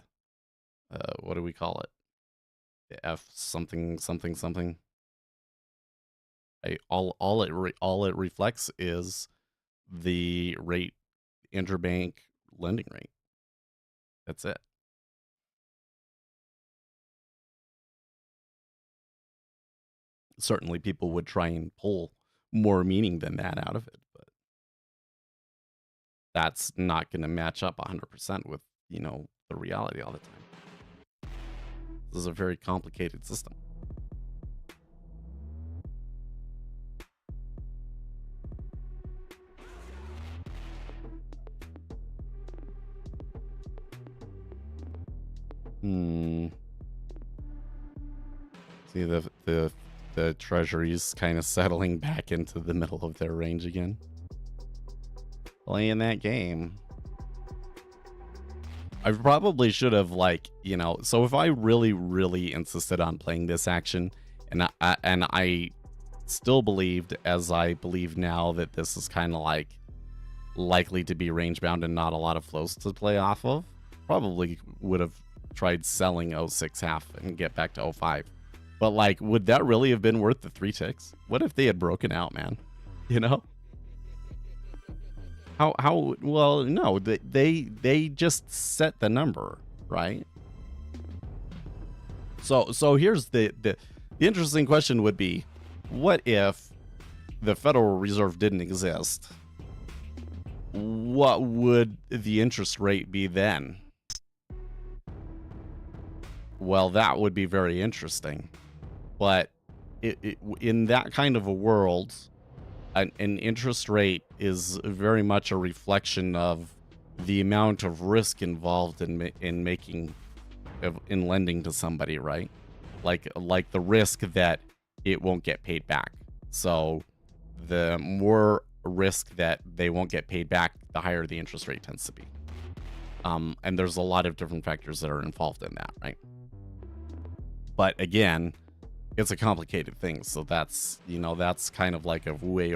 what do we call it? The F something something something. All it reflects is the rate, interbank lending rate. That's it. Certainly people would try and pull more meaning than that out of it, but that's not going to match up 100% with, the reality all the time. This is a very complicated system. See the treasury's kind of settling back into the middle of their range again. Playing that game. I probably should have, so if I really, really insisted on playing this action, and I still believed, as I believe now, that this is kind of likely to be range bound and not a lot of flows to play off of, probably would have tried selling 06 half and get back to 05. But would that really have been worth the 3 ticks? What if they had broken out, man? How well, no, they just set the number, right? So here's the interesting question would be, what if the Federal Reserve didn't exist? What would the interest rate be then? Well, that would be very interesting. But in that kind of a world, an interest rate is very much a reflection of the amount of risk involved in lending to somebody, right? Like the risk that it won't get paid back. So the more risk that they won't get paid back, the higher the interest rate tends to be. And there's a lot of different factors that are involved in that, right? But again, it's a complicated thing. So that's kind of like a way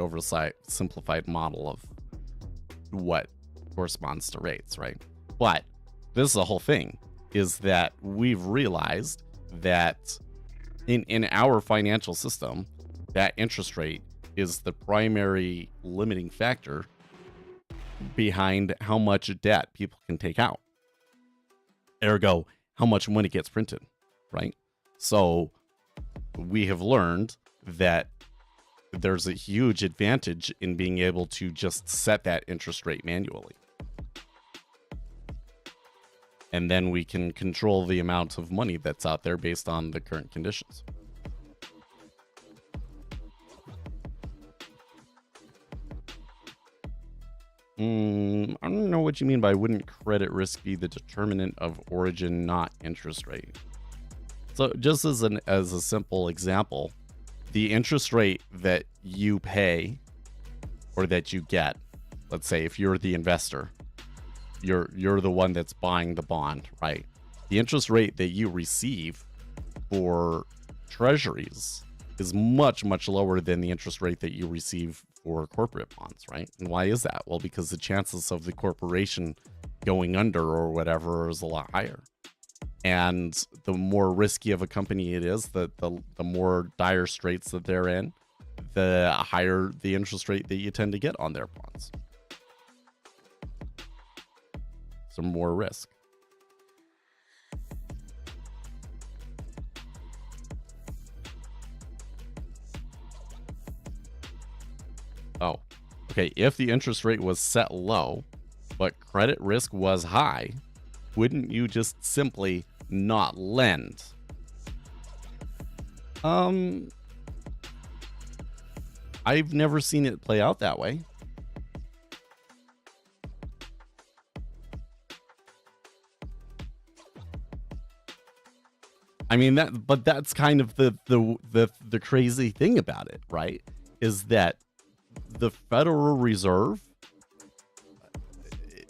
simplified model of what corresponds to rates, right? But this is the whole thing, is that we've realized that in our financial system, that interest rate is the primary limiting factor behind how much debt people can take out. Ergo, how much money gets printed, right? So we have learned that there's a huge advantage in being able to just set that interest rate manually. And then we can control the amount of money that's out there based on the current conditions. I don't know what you mean by wouldn't credit risk be the determinant of origin, not interest rate. So just as a simple example, the interest rate that you pay or that you get, let's say if you're the investor, you're the one that's buying the bond, right? The interest rate that you receive for treasuries is much, much lower than the interest rate that you receive for corporate bonds, right? And why is that? Well, because the chances of the corporation going under or whatever is a lot higher. And the more risky of a company it is, the more dire straits that they're in, the higher the interest rate that you tend to get on their bonds. Some more risk. Oh, okay. If the interest rate was set low, but credit risk was high, wouldn't you just simply not lend? I've never seen it play out that way. I mean but that's kind of the crazy thing about it, right? Is that the Federal Reserve,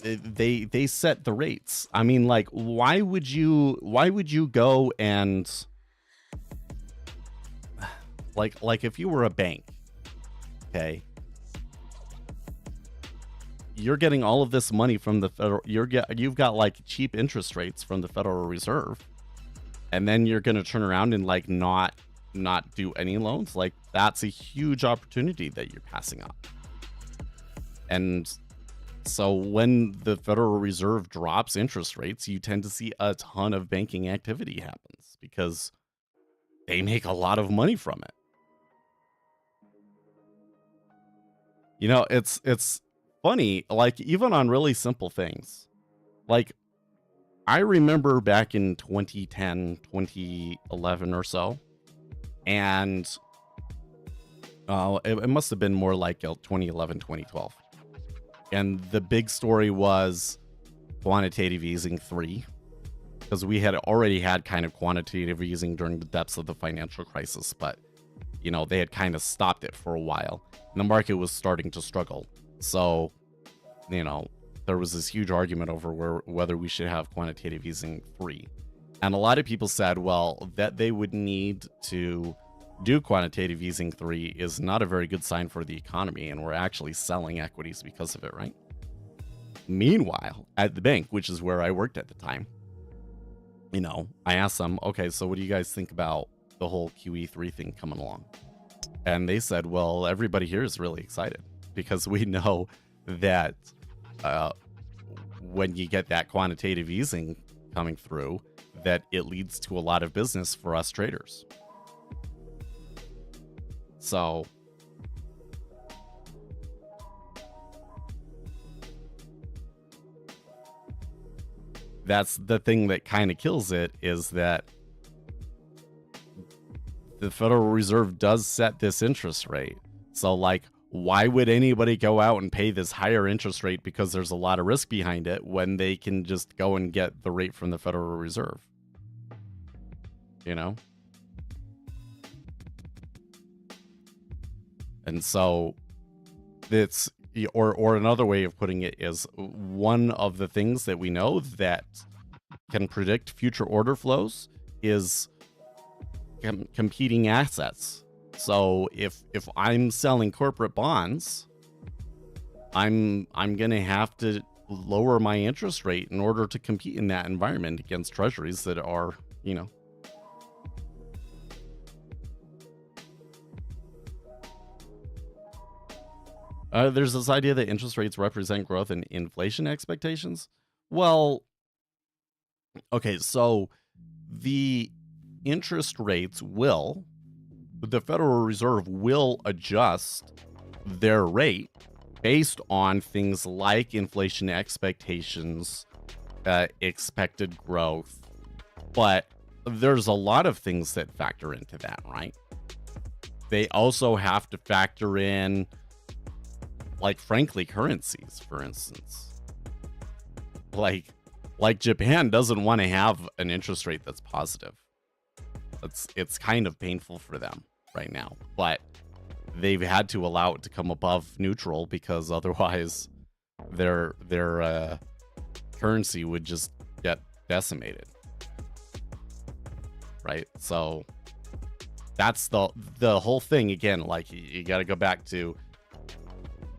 they set the rates. I mean, like, why would you go and like if you were a bank, okay, you're getting all of this money from the federal, you've got like cheap interest rates from the Federal Reserve, and then you're going to turn around and like not do any loans. Like, that's a huge opportunity that you're passing up. And so when the Federal Reserve drops interest rates, you tend to see a ton of banking activity happens because they make a lot of money from it. You know, it's funny, like even on really simple things. Like, I remember back in 2010, 2011 or so, and it must have been more like 2011, 2012. And the big story was quantitative easing 3, because we had already had kind of quantitative easing during the depths of the financial crisis, but, you know, they had kind of stopped it for a while. And the market was starting to struggle. So, you know, there was this huge argument over whether we should have quantitative easing 3. And a lot of people said, well, that they would need to do quantitative easing 3 is not a very good sign for the economy, and we're actually selling equities because of it, right? Meanwhile, at the bank, which is where I worked at the time, you know, I asked them, okay, so what do you guys think about the whole QE3 thing coming along? And they said, well, everybody here is really excited because we know that when you get that quantitative easing coming through, that it leads to a lot of business for us traders. So that's the thing that kind of kills it, is that the Federal Reserve does set this interest rate. So, like, why would anybody go out and pay this higher interest rate because there's a lot of risk behind it when they can just go and get the rate from the Federal Reserve? You know? And so it's, or another way of putting it is, one of the things that we know that can predict future order flows is competing assets. So if I'm selling corporate bonds, I'm going to have to lower my interest rate in order to compete in that environment against treasuries that are, you know. There's this idea that interest rates represent growth in inflation expectations. Well, okay, so the interest rates will, the Federal Reserve will adjust their rate based on things like inflation expectations, expected growth. But there's a lot of things that factor into that, right? They also have to factor in, like, frankly, currencies, for instance. Like Japan doesn't want to have an interest rate that's positive. It's kind of painful for them right now, but they've had to allow it to come above neutral because otherwise their currency would just get decimated, right? So that's the whole thing. Again, like, you got to go back to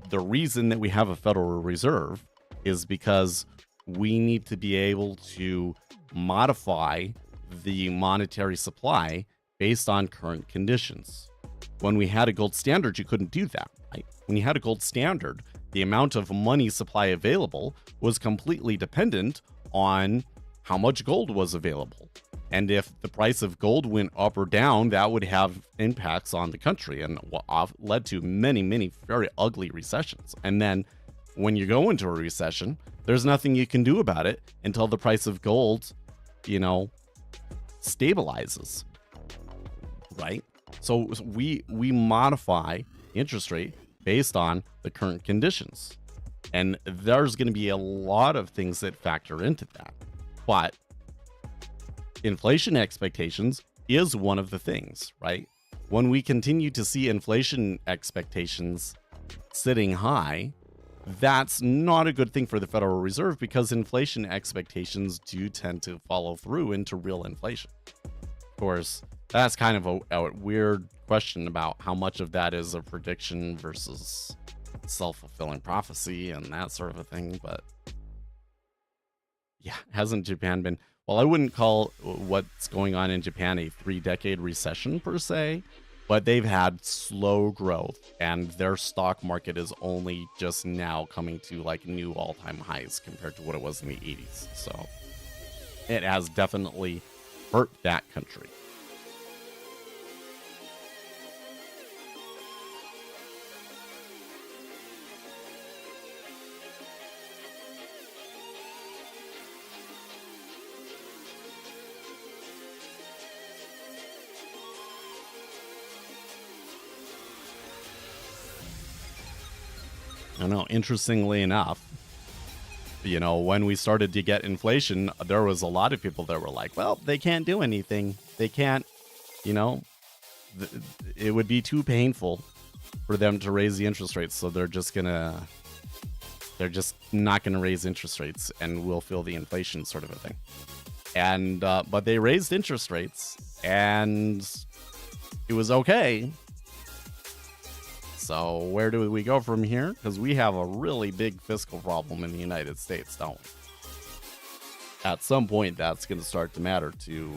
the reason that we have a Federal Reserve is because we need to be able to modify the monetary supply based on current conditions. When we had a gold standard, you couldn't do that, right? When you had a gold standard, the amount of money supply available was completely dependent on how much gold was available. And if the price of gold went up or down, that would have impacts on the country and led to many, many very ugly recessions. And then when you go into a recession, there's nothing you can do about it until the price of gold, you know, stabilizes, right? So we modify interest rate based on the current conditions. And there's going to be a lot of things that factor into that. But inflation expectations is one of the things, right? When we continue to see inflation expectations sitting high, that's not a good thing for the Federal Reserve because inflation expectations do tend to follow through into real inflation. Of course, that's kind of a weird question about how much of that is a prediction versus self-fulfilling prophecy and that sort of a thing. But yeah, hasn't Japan been... Well, I wouldn't call what's going on in Japan a 3-decade recession per se, but they've had slow growth and their stock market is only just now coming to like new all-time highs compared to what it was in the 80s. So it has definitely hurt that country. I know, interestingly enough, you know, when we started to get inflation, there was a lot of people that were like, well, they can't do anything. They can't, you know, it would be too painful for them to raise the interest rates. So they're just not going to raise interest rates and we'll feel the inflation sort of a thing. And, but they raised interest rates and it was okay. So where do we go from here? Because we have a really big fiscal problem in the United States, don't we? At some point, that's going to start to matter to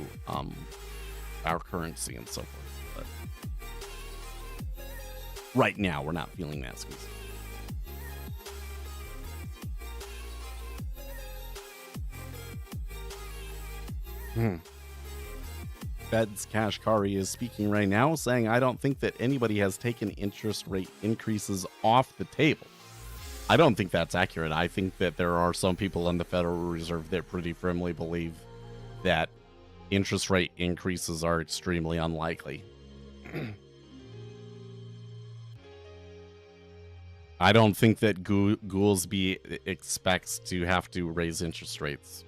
our currency and so forth. But right now, we're not feeling that squeeze. Fed's Kashkari is speaking right now, saying, I don't think that anybody has taken interest rate increases off the table. I don't think that's accurate. I think that there are some people in the Federal Reserve that pretty firmly believe that interest rate increases are extremely unlikely. I don't think that Goolsbee expects to have to raise interest rates.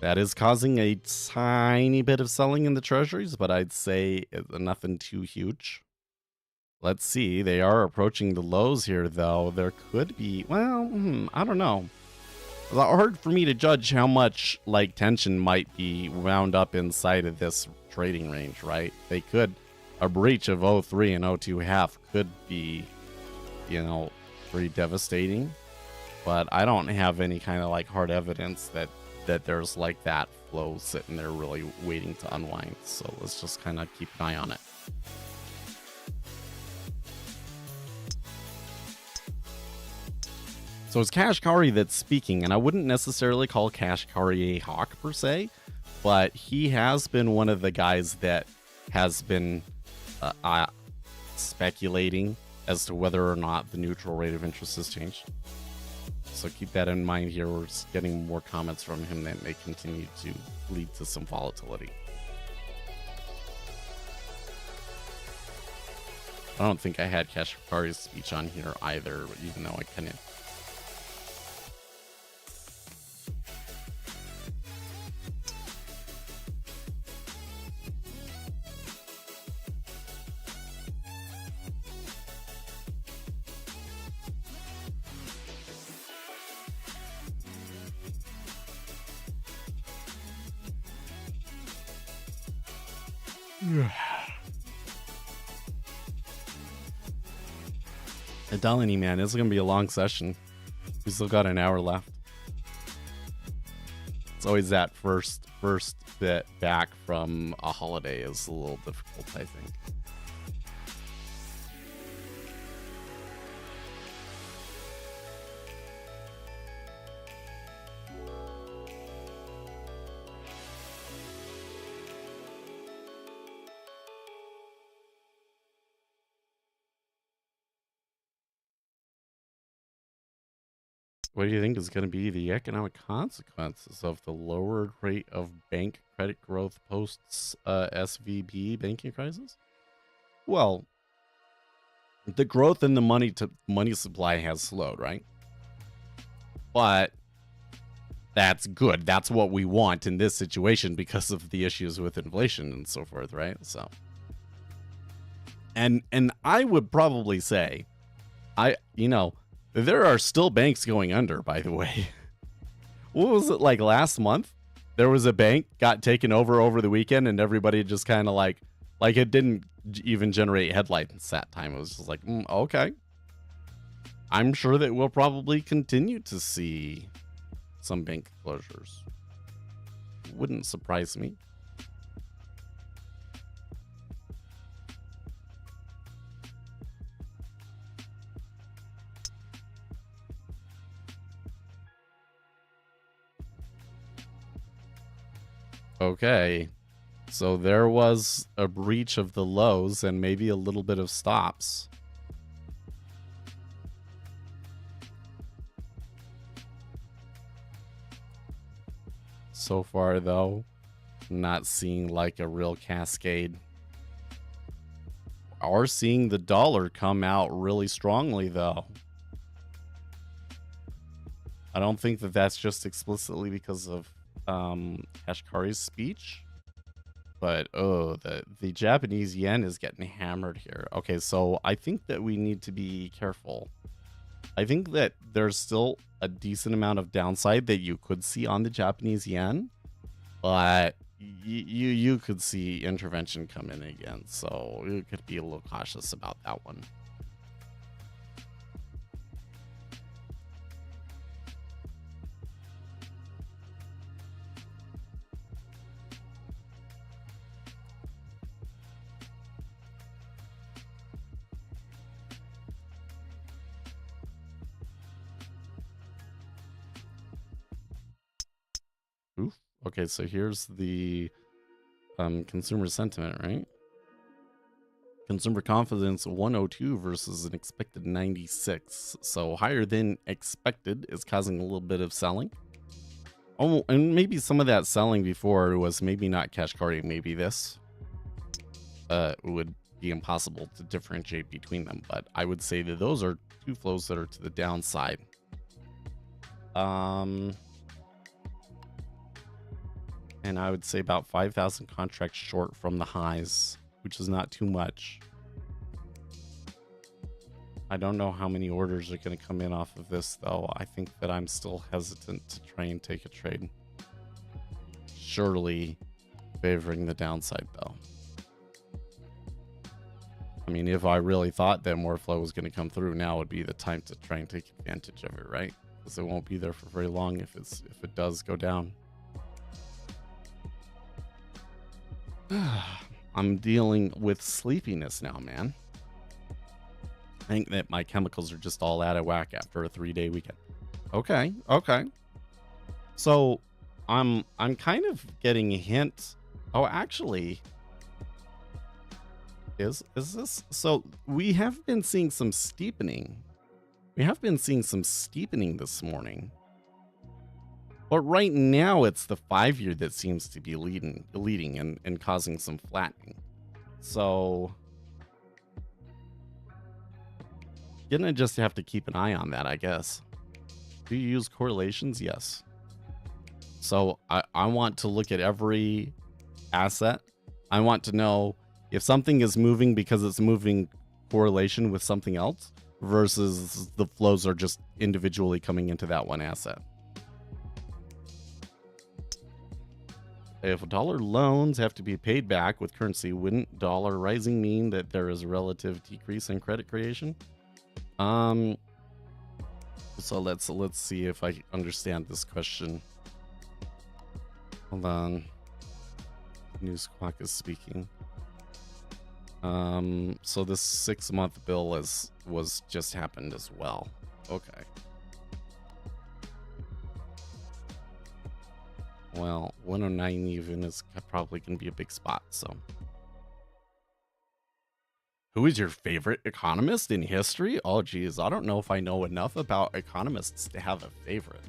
That is causing a tiny bit of selling in the treasuries, but I'd say nothing too huge. Let's see. They are approaching the lows here, though. There could be, well, I don't know. It's hard for me to judge how much like tension might be wound up inside of this trading range, right? They could, a breach of 03 and 02 half could be, you know, pretty devastating. But I don't have any kind of like hard evidence that there's like that flow sitting there really waiting to unwind. So let's just kind of keep an eye on it. So it's Kashkari that's speaking, and I wouldn't necessarily call Kashkari a hawk per se, but he has been one of the guys that has been speculating as to whether or not the neutral rate of interest has changed. So keep that in mind here. We're getting more comments from him that may continue to lead to some volatility. I don't think I had Kashkari's speech on here either, even though I kind of... Adalini, man, this is gonna be a long session. We still got an hour left. It's always that first bit back from a holiday is a little difficult, I think. What do you think is going to be the economic consequences of the lowered rate of bank credit growth post SVB banking crisis? Well, the growth in the money supply has slowed, right? But that's good. That's what we want in this situation because of the issues with inflation and so forth, right? So, and I would probably say, there are still banks going under, by the way. What was it like last month? There was a bank got taken over the weekend, and everybody just kind of like it didn't even generate headlines that time. It was just like, okay. I'm sure that we'll probably continue to see some bank closures. Wouldn't surprise me. Okay, so there was a breach of the lows and maybe a little bit of stops. So far, though, not seeing like a real cascade. Are seeing the dollar come out really strongly, though. I don't think that that's just explicitly because of Kashkari's speech, but the Japanese yen is getting hammered here. Okay, so I think that we need to be careful. I think that there's still a decent amount of downside that you could see on the Japanese yen, but you could see intervention come in again, so you could be a little cautious about that one. Okay, so here's the consumer sentiment, right? Consumer confidence 102 versus an expected 96. So higher than expected is causing a little bit of selling. Oh, and maybe some of that selling before was maybe not cash carding. Maybe this would be impossible to differentiate between them. But I would say that those are two flows that are to the downside. And I would say about 5,000 contracts short from the highs, which is not too much. I don't know how many orders are going to come in off of this, though. I think that I'm still hesitant to try and take a trade. Surely favoring the downside, though. I mean, if I really thought that more flow was going to come through, now would be the time to try and take advantage of it, right? Because it won't be there for very long if it does go down. I'm dealing with sleepiness now, man. I think that my chemicals are just all out of whack after a 3-day weekend. Okay. So I'm kind of getting a hint. Oh, actually, is this? So we have been seeing some steepening. We have been seeing some steepening this morning. But right now, it's the 5-year that seems to be leading and causing some flattening. So, gonna just have to keep an eye on that, I guess. Do you use correlations? Yes. So I want to look at every asset. I want to know if something is moving because it's moving correlation with something else versus the flows are just individually coming into that one asset. If dollar loans have to be paid back with currency, wouldn't dollar rising mean that there is a relative decrease in credit creation? So let's see if I understand this question. Hold on. News Squawk is speaking. So this 6-month bill was just happened as well. Okay. Well, 109 even is probably going to be a big spot, so. Who is your favorite economist in history? Oh, geez, I don't know if I know enough about economists to have a favorite.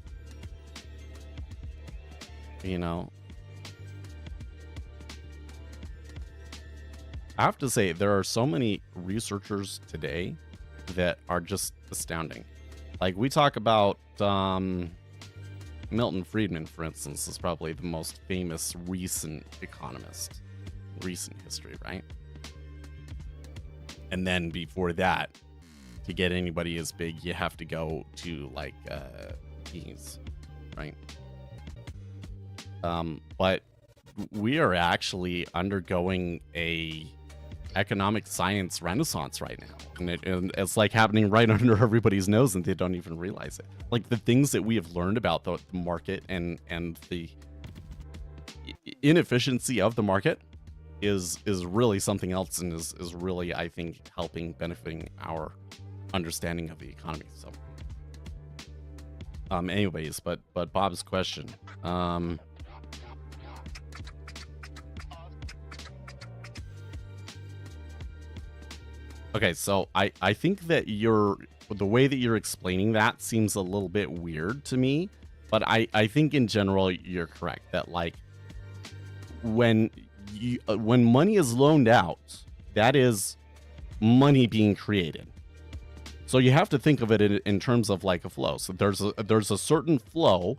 You know. I have to say, there are so many researchers today that are just astounding. Like, we talk about, Milton Friedman, for instance, is probably the most famous recent economist. Recent history, right? And then before that, to get anybody as big, you have to go to, like, Keynes, right? But we are actually undergoing a economic science renaissance right now. And it's like happening right under everybody's nose and they don't even realize it. Like the things that we have learned about the market and the inefficiency of the market is really something else and is really, I think, benefiting our understanding of the economy. So anyways, but Bob's question. Okay, so I think that the way that you're explaining that seems a little bit weird to me, but I think in general you're correct that like when money is loaned out, that is money being created. So you have to think of it in terms of like a flow. So there's a certain flow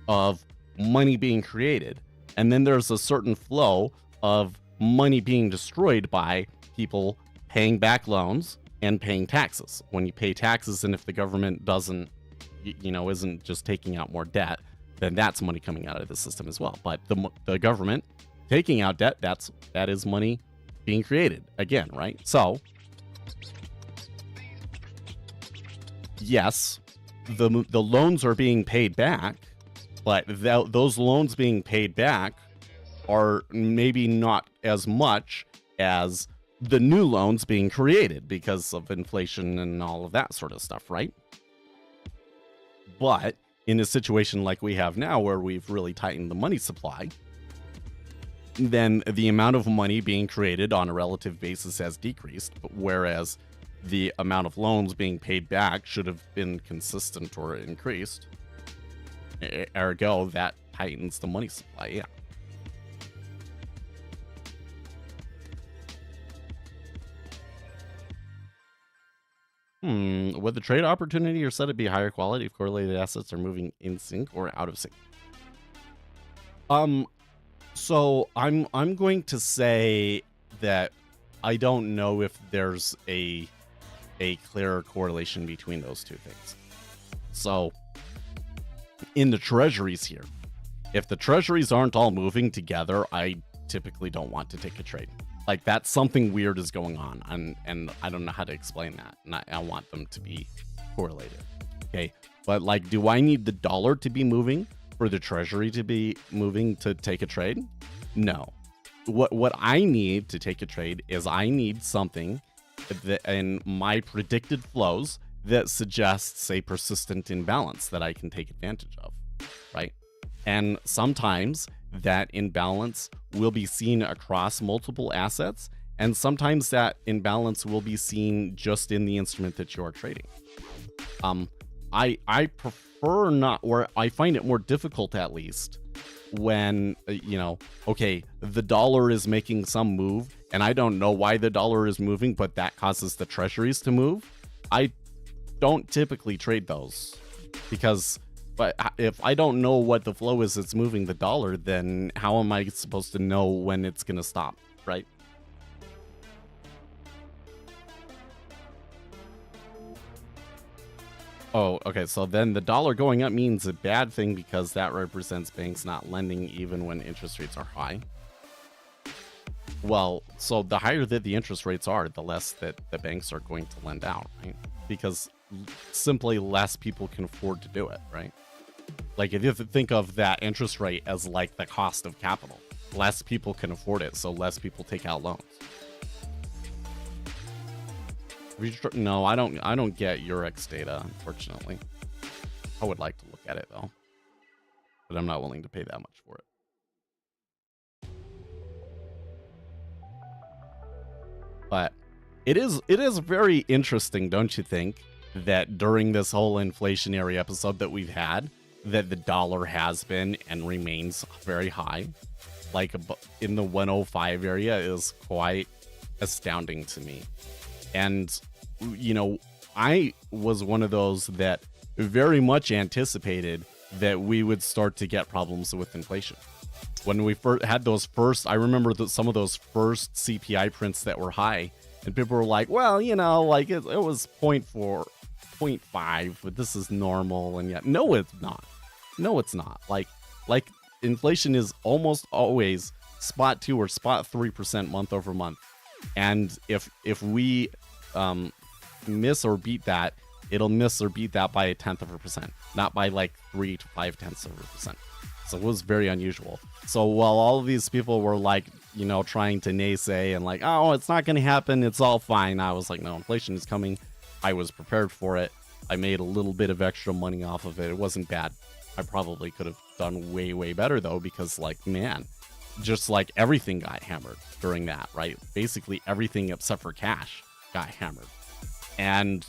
of money being created, and then there's a certain flow of money being destroyed by people paying back loans and paying taxes. When you pay taxes, and if the government isn't just taking out more debt, then that's money coming out of the system as well. But the government taking out debt, that is money being created again, right? So yes, the loans are being paid back, but those loans being paid back are maybe not as much as the new loans being created because of inflation and all of that sort of stuff, right? But in a situation like we have now, where we've really tightened the money supply, then the amount of money being created on a relative basis has decreased, whereas the amount of loans being paid back should have been consistent or increased. Ergo, that tightens the money supply, yeah. Would the trade opportunity or set it be higher quality if correlated assets are moving in sync or out of sync? So I'm going to say that I don't know if there's a clear correlation between those two things. So in the treasuries here, if the treasuries aren't all moving together, I typically don't want to take a trade. Like, that's something weird is going on, and I don't know how to explain that. And I want them to be correlated. Okay, but like, do I need the dollar to be moving for the treasury to be moving to take a trade? No. What I need to take a trade is I need something that in my predicted flows that suggests a persistent imbalance that I can take advantage of, right? And sometimes that imbalance will be seen across multiple assets, and sometimes that imbalance will be seen just in the instrument that you are trading. I prefer not, or I find it more difficult at least, when okay, the dollar is making some move and I don't know why the dollar is moving, but that causes the treasuries to move. I don't typically trade those, because but if I don't know what the flow is that's moving the dollar, then how am I supposed to know when it's going to stop, right? Oh, okay. So then the dollar going up means a bad thing, because that represents banks not lending even when interest rates are high. Well, so the higher that the interest rates are, the less that the banks are going to lend out, right? Because simply less people can afford to do it, right? Like, if you think of that interest rate as like the cost of capital, less people can afford it, so less people take out loans. No, I don't get Eurex data, unfortunately. I would like to look at it though, but I'm not willing to pay that much for it. But it is very interesting, don't you think, that during this whole inflationary episode that we've had, that the dollar has been and remains very high, like in the 105 area, is quite astounding to me. And I was one of those that very much anticipated that we would start to get problems with inflation. When we had those first, I remember some of those first CPI prints that were high, and people were like, well, like it was 0.4, 0.5, but this is normal. And yet, no, it's not. No, it's not. Like inflation is almost always spot 2 or spot 3% month over month. And if we miss or beat that, it'll miss or beat that by 0.1%, not by like 3 to 0.5%. So it was very unusual. So while all of these people were like, trying to naysay and like, oh, it's not going to happen, it's all fine, I was like, no, inflation is coming. I was prepared for it. I made a little bit of extra money off of it. It wasn't bad. I probably could have done way, way better though, because like, man, just like everything got hammered during that, right? Basically everything except for cash got hammered. And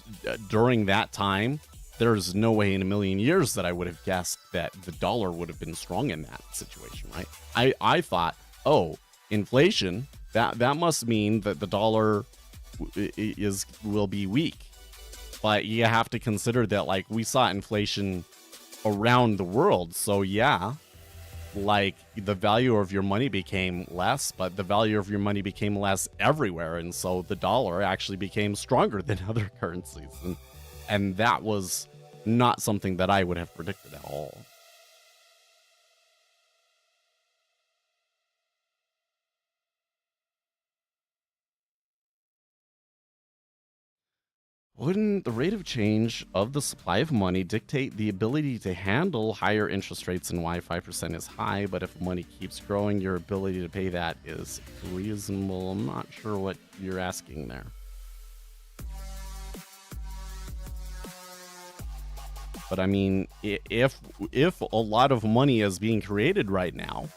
during that time, there's no way in a million years that I would have guessed that the dollar would have been strong in that situation, right? I thought, oh, inflation, that must mean that the dollar will be weak. But you have to consider that, like, we saw inflation around the world. So yeah, like, the value of your money became less, but the value of your money became less everywhere. And so the dollar actually became stronger than other currencies. And that was not something that I would have predicted at all. Wouldn't the rate of change of the supply of money dictate the ability to handle higher interest rates, and why 5% is high, but if money keeps growing, your ability to pay that is reasonable? I'm not sure what you're asking there. But I mean, if a lot of money is being created right now,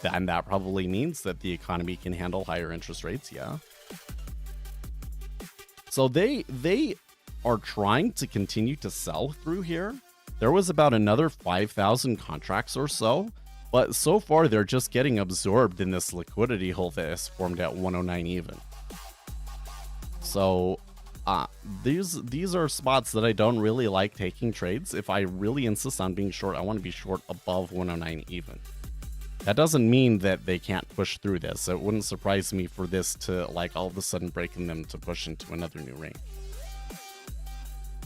then that probably means that the economy can handle higher interest rates. Yeah. So they are trying to continue to sell through here. There was about another 5,000 contracts or so, but so far they're just getting absorbed in this liquidity hole that is formed at 109 even. So these are spots that I don't really like taking trades. If I really insist on being short, I want to be short above 109 even. That doesn't mean that they can't push through this. It wouldn't surprise me for this to, like, all of a sudden breaking them to push into another new range.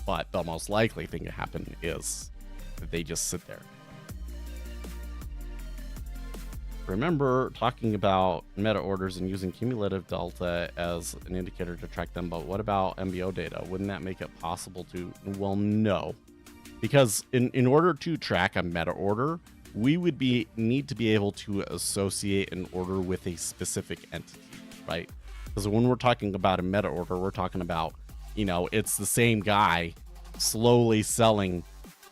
But the most likely thing to happen is that they just sit there. Remember talking about meta orders and using cumulative delta as an indicator to track them, but what about MBO data? Wouldn't that make it possible to? Well, no. Because in order to track a meta order, we would need to be able to associate an order with a specific entity, right? Because when we're talking about a meta order, we're talking about, you know, it's the same guy slowly selling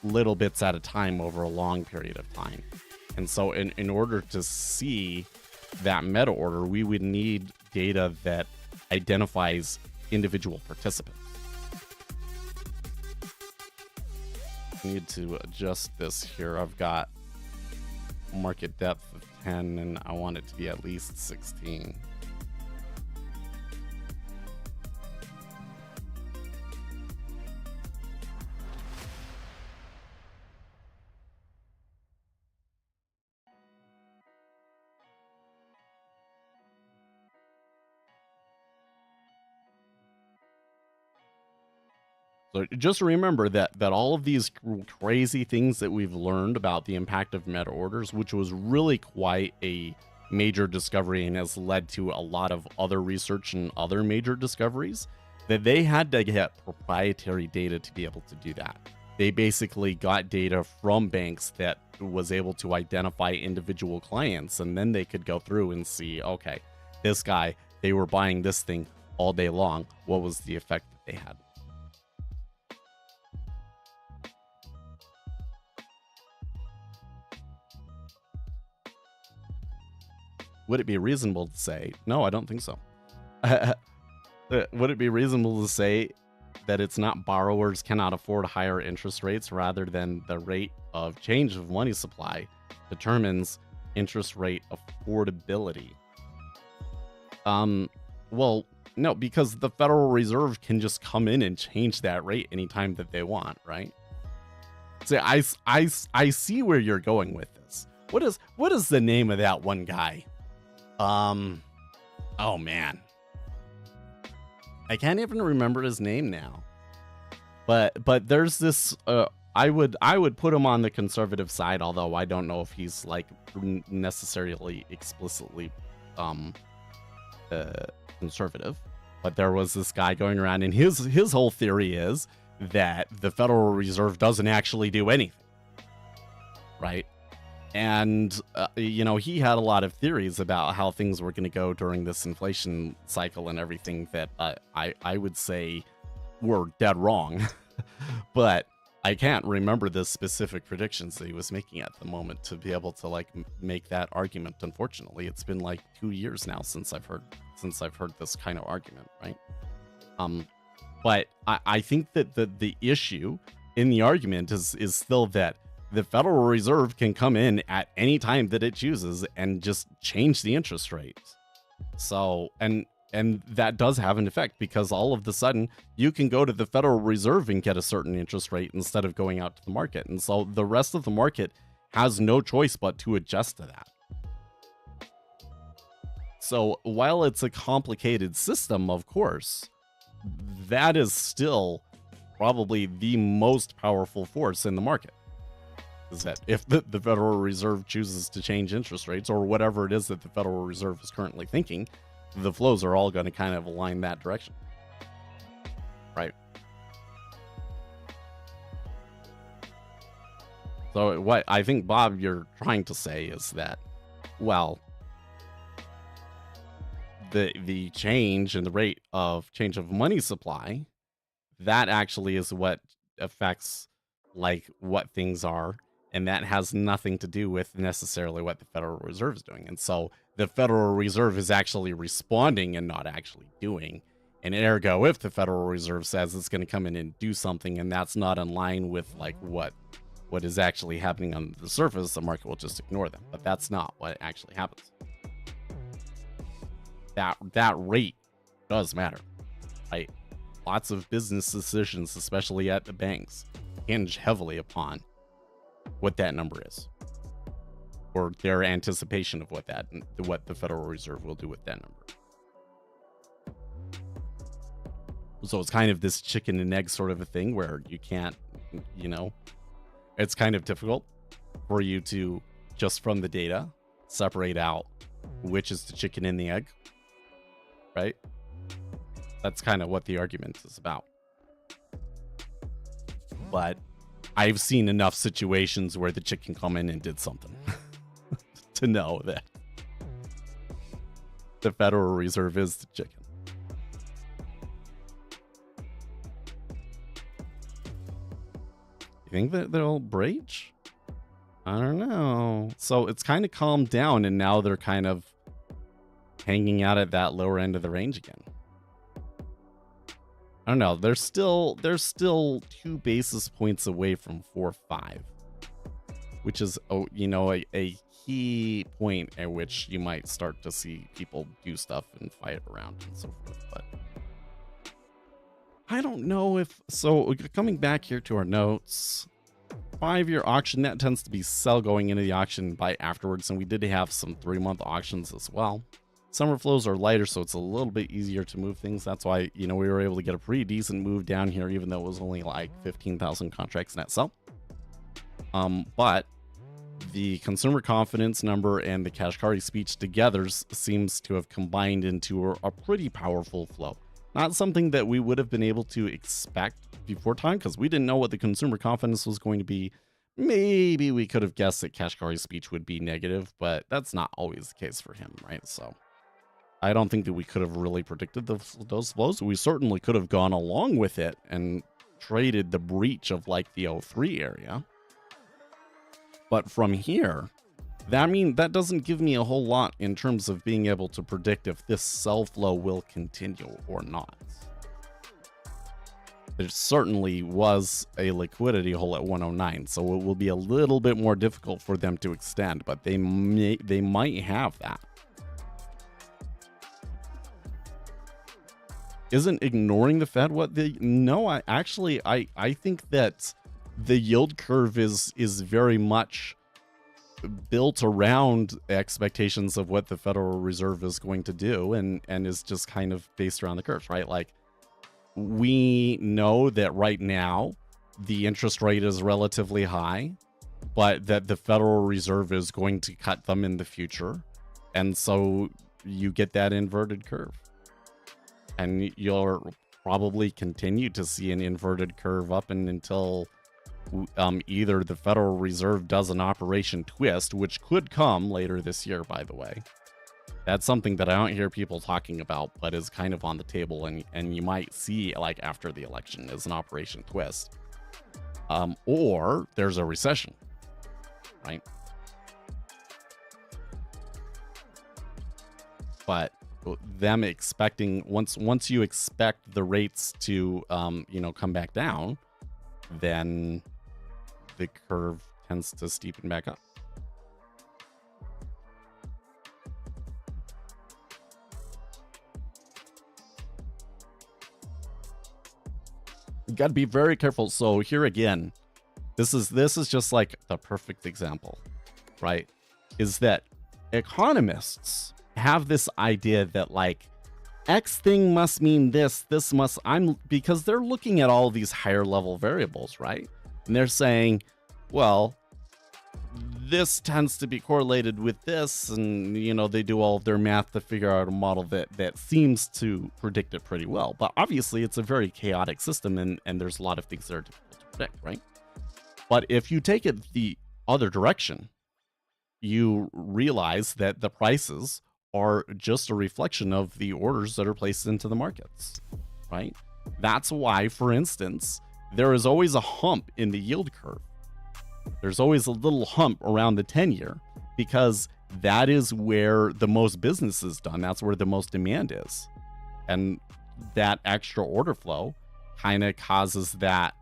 little bits at a time over a long period of time. And so in order to see that meta order, we would need data that identifies individual participants. I need to adjust this here. I've got market depth of 10 and I want it to be at least 16. So just remember that all of these crazy things that we've learned about the impact of meta orders, which was really quite a major discovery and has led to a lot of other research and other major discoveries, that they had to get proprietary data to be able to do that. They basically got data from banks that was able to identify individual clients, and then they could go through and see, okay, this guy, they were buying this thing all day long. What was the effect that they had? Would it be reasonable to say, no, I don't think so. Would it be reasonable to say that it's not borrowers cannot afford higher interest rates rather than the rate of change of money supply determines interest rate affordability? Well, no, because the Federal Reserve can just come in and change that rate anytime that they want, right? So I see where you're going with this. What is the name of that one guy? Oh man, I can't even remember his name now. But there's this. I would put him on the conservative side, although I don't know if he's like necessarily explicitly conservative. But there was this guy going around, and his whole theory is that the Federal Reserve doesn't actually do anything, right? And, you know, he had a lot of theories about how things were going to go during this inflation cycle and everything that I would say were dead wrong. But I can't remember the specific predictions that he was making at the moment to be able to like make that argument. Unfortunately, it's been like 2 years now since I've heard this kind of argument, right? But I think that the issue in the argument is still that the Federal Reserve can come in at any time that it chooses and just change the interest rate. So, and that does have an effect because all of the sudden you can go to the Federal Reserve and get a certain interest rate instead of going out to the market. And so the rest of the market has no choice but to adjust to that. So while it's a complicated system, of course, that is still probably the most powerful force in the market. Is that if the Federal Reserve chooses to change interest rates or whatever it is that the Federal Reserve is currently thinking, the flows are all going to kind of align that direction. Right. So what I think, Bob, you're trying to say is that, well, the change in the rate of change of money supply, that actually is what affects like what things are, and that has nothing to do with necessarily what the Federal Reserve is doing. And so the Federal Reserve is actually responding and not actually doing. And ergo, if the Federal Reserve says it's going to come in and do something, and that's not in line with like what is actually happening on the surface, the market will just ignore them. But that's not what actually happens. That rate does matter, right? Lots of business decisions, especially at the banks, hinge heavily upon what that number is, or their anticipation of what the Federal Reserve will do with that number. So it's kind of this chicken and egg sort of a thing where you can't, it's kind of difficult for you to just from the data separate out which is the chicken and the egg, right? That's kind of what the argument is about. But I've seen enough situations where the chicken come in and did something to know that the Federal Reserve is the chicken. You think that they'll breach? I don't know. So it's kind of calmed down, and now they're kind of hanging out at that lower end of the range again. I don't know. They're still 2 basis points away from 4.5, which is a key point at which you might start to see people do stuff and fight around and so forth. But I don't know if so. Coming back here to our notes, 5-year auction, that tends to be sell going into the auction, buy afterwards, and we did have some 3-month auctions as well. Summer flows are lighter, so it's a little bit easier to move things. That's why, we were able to get a pretty decent move down here, even though it was only like 15,000 contracts net sell. But the consumer confidence number and the Kashkari speech together seems to have combined into a pretty powerful flow. Not something that we would have been able to expect before time, because we didn't know what the consumer confidence was going to be. Maybe we could have guessed that Kashkari's speech would be negative, but that's not always the case for him, right? So I don't think that we could have really predicted those flows. We certainly could have gone along with it and traded the breach of like the 03 area. But from here, that doesn't give me a whole lot in terms of being able to predict if this sell flow will continue or not. There certainly was a liquidity hole at 109, so it will be a little bit more difficult for them to extend, but they might have that. Isn't ignoring the Fed what they... No, I think that the yield curve is very much built around expectations of what the Federal Reserve is going to do, and is just kind of based around the curves, right? Like, we know that right now the interest rate is relatively high, but that the Federal Reserve is going to cut them in the future, and so you get that inverted curve, and you'll probably continue to see an inverted curve up until either the Federal Reserve does an Operation Twist, which could come later this year, by the way. That's something that I don't hear people talking about, but is kind of on the table, and you might see like after the election is an Operation Twist. Or there's a recession, right? But them expecting, once you expect the rates to come back down, then the curve tends to steepen back up. You got to be very careful. So here again, this is just like the perfect example, right? Is that economists have this idea that like X thing must mean this must, because they're looking at all these higher level variables, right? And they're saying, well, this tends to be correlated with this, and they do all of their math to figure out a model that seems to predict it pretty well. But obviously it's a very chaotic system, and there's a lot of things that are difficult to predict, right? But if you take it the other direction, you realize that the prices are just a reflection of the orders that are placed into the markets, right? That's why, for instance, there is always a hump in the yield curve. There's always a little hump around the 10-year because that is where the most business is done. That's where the most demand is. And that extra order flow kind of causes that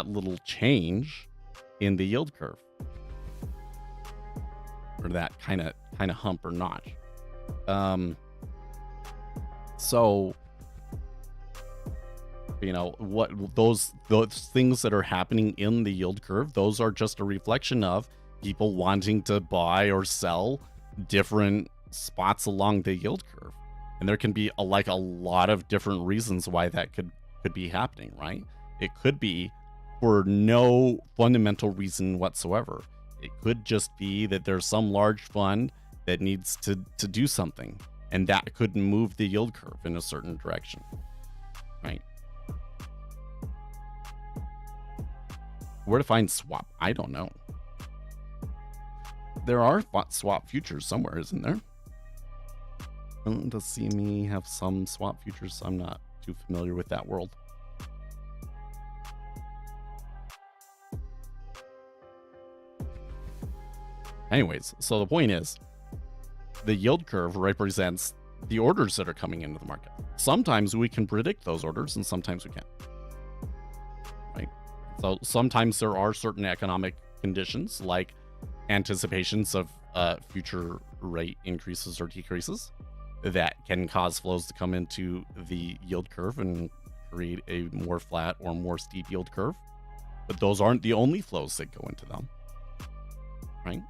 little change in the yield curve, or that kind of hump or notch. So, you know, what those things that are happening in the yield curve, those are just a reflection of people wanting to buy or sell different spots along the yield curve. And there can be a lot of different reasons why that could be happening, right? It could be for no fundamental reason whatsoever. It could just be that there's some large fund that needs to do something, and that could move the yield curve in a certain direction, right? Where to find swap? I don't know. There are swap futures somewhere, isn't there? Does CME have some swap futures? I'm not too familiar with that world. Anyways, so the point is, the yield curve represents the orders that are coming into the market. Sometimes we can predict those orders and sometimes we can't. Right? So sometimes there are certain economic conditions like anticipations of future rate increases or decreases that can cause flows to come into the yield curve and create a more flat or more steep yield curve. But those aren't the only flows that go into them. Right?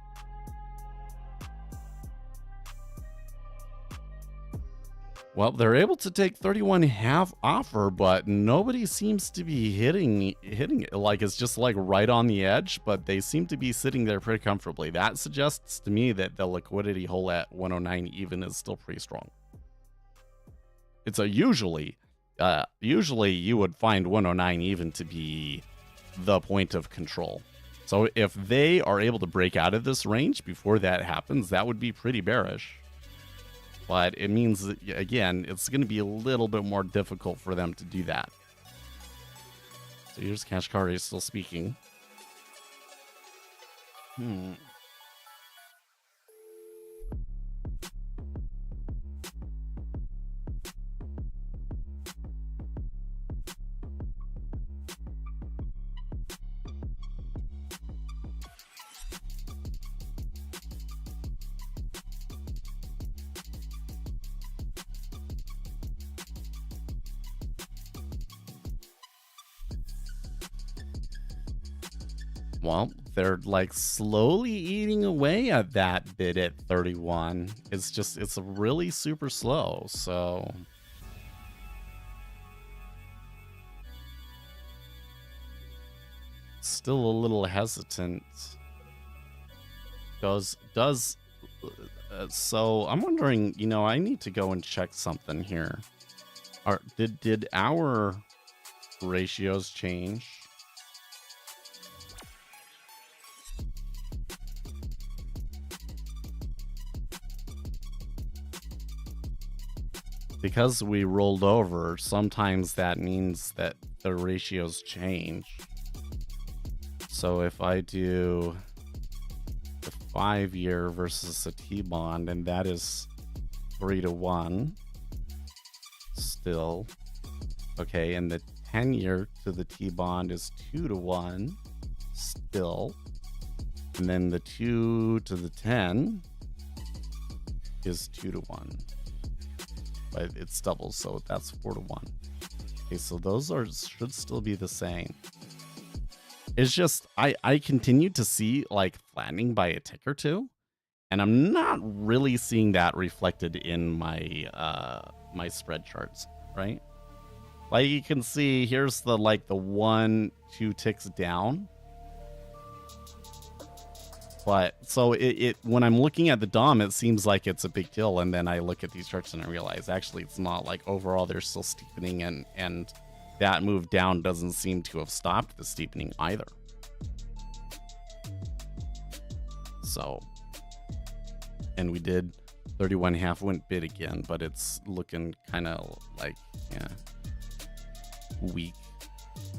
Well, they're able to take 31.5 offer, but nobody seems to be hitting it. Like, it's just like right on the edge, but they seem to be sitting there pretty comfortably. That suggests to me that the liquidity hole at 109 even is still pretty strong. It's usually you would find 109 even to be the point of control. So if they are able to break out of this range before that happens, that would be pretty bearish. But it means that, again, it's going to be a little bit more difficult for them to do that. So here's Kashkari still speaking. Well, they're like slowly eating away at that bid at 31. It's really super slow. So still a little hesitant. So I'm wondering, you know, I need to go and check something here. Did our ratios change? Because we rolled over, sometimes that means that the ratios change. So if I do the 5-year versus a T-bond, and that is 3-to-1 still. Okay, and the 10-year to the T-bond is 2-to-1 still. And then the 2 to the 10 is 2-to-1. But it's doubles, so that's 4-to-1. Okay, so those should still be the same. It's just I continue to see like flattening by a tick or two, and I'm not really seeing that reflected in my my spread charts, right? Like you can see, here's the 1-2 ticks down. But so it when I'm looking at the DOM, it seems like it's a big deal, and then I look at these charts and I realize actually it's not. Like overall they're still steepening, and that move down doesn't seem to have stopped the steepening either. So, and we did 31.5 went bid again, but it's looking kind of like, yeah, weak.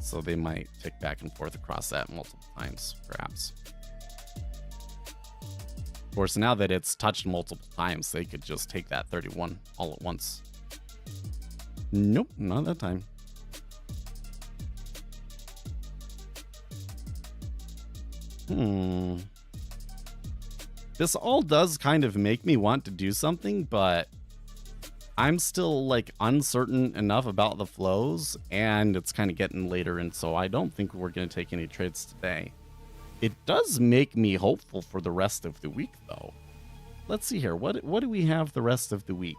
So they might tick back and forth across that multiple times, perhaps. Of course, now that it's touched multiple times, they could just take that 31 all at once. Nope, not that time. This all does kind of make me want to do something, but I'm still like uncertain enough about the flows, and it's kind of getting later, and so I don't think we're going to take any trades today. It does make me hopeful for the rest of the week, though. Let's see here. What do we have the rest of the week?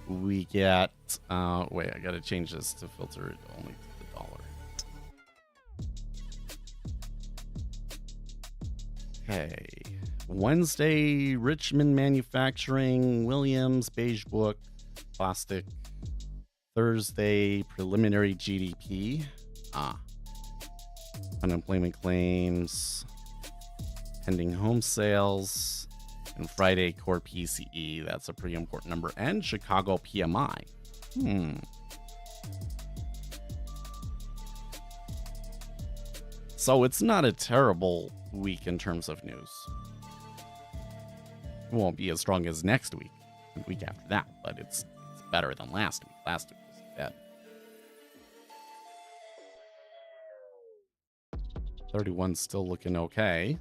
We get, wait, I gotta change this to filter it only to the dollar. Okay. Wednesday, Richmond Manufacturing, Williams, Beige Book, Plastic. Thursday, preliminary GDP. Unemployment claims, pending home sales. And Friday, core PCE, that's a pretty important number. And Chicago PMI. So it's not a terrible week in terms of news. It won't be as strong as next week, the week after that, but it's better than last week. Last week was bad. 31's still looking okay.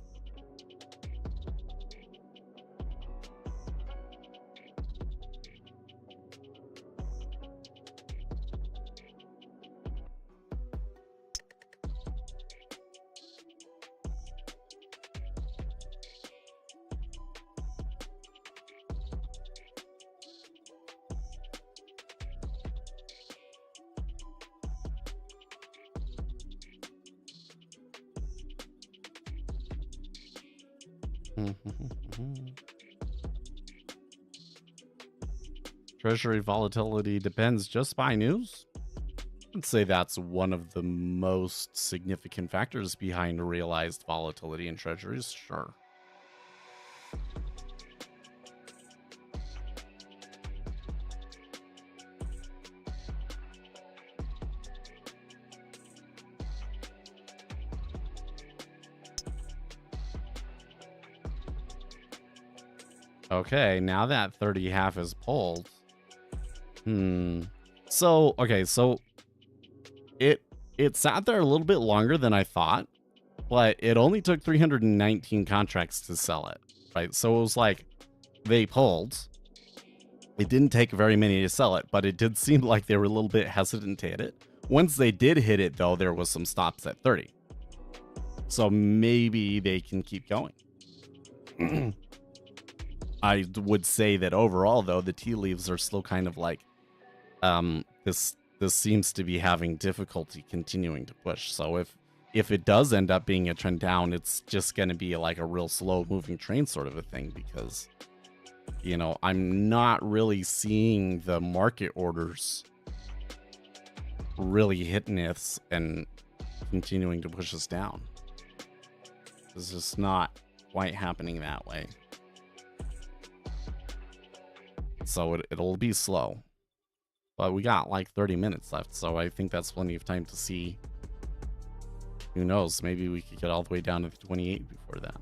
Treasury volatility depends just by news. I'd say that's one of the most significant factors behind realized volatility in treasuries, sure. Okay, now that 30 half is pulled. So, okay, so it sat there a little bit longer than I thought, but it only took 319 contracts to sell it, right? So it was like they pulled. It didn't take very many to sell it, but it did seem like they were a little bit hesitant to hit it. Once they did hit it, though, there was some stops at 30. So maybe they can keep going. I would say that overall, though, the tea leaves are still kind of like, this seems to be having difficulty continuing to push. So if it does end up being a trend down, it's just going to be like a real slow moving train sort of a thing, because, you know, I'm not really seeing the market orders really hitting this and continuing to push us down. It's just not quite happening that way. So it'll be slow. But we got like 30 minutes left, so I think that's plenty of time to see. Who knows? Maybe we could get all the way down to the 28 before that.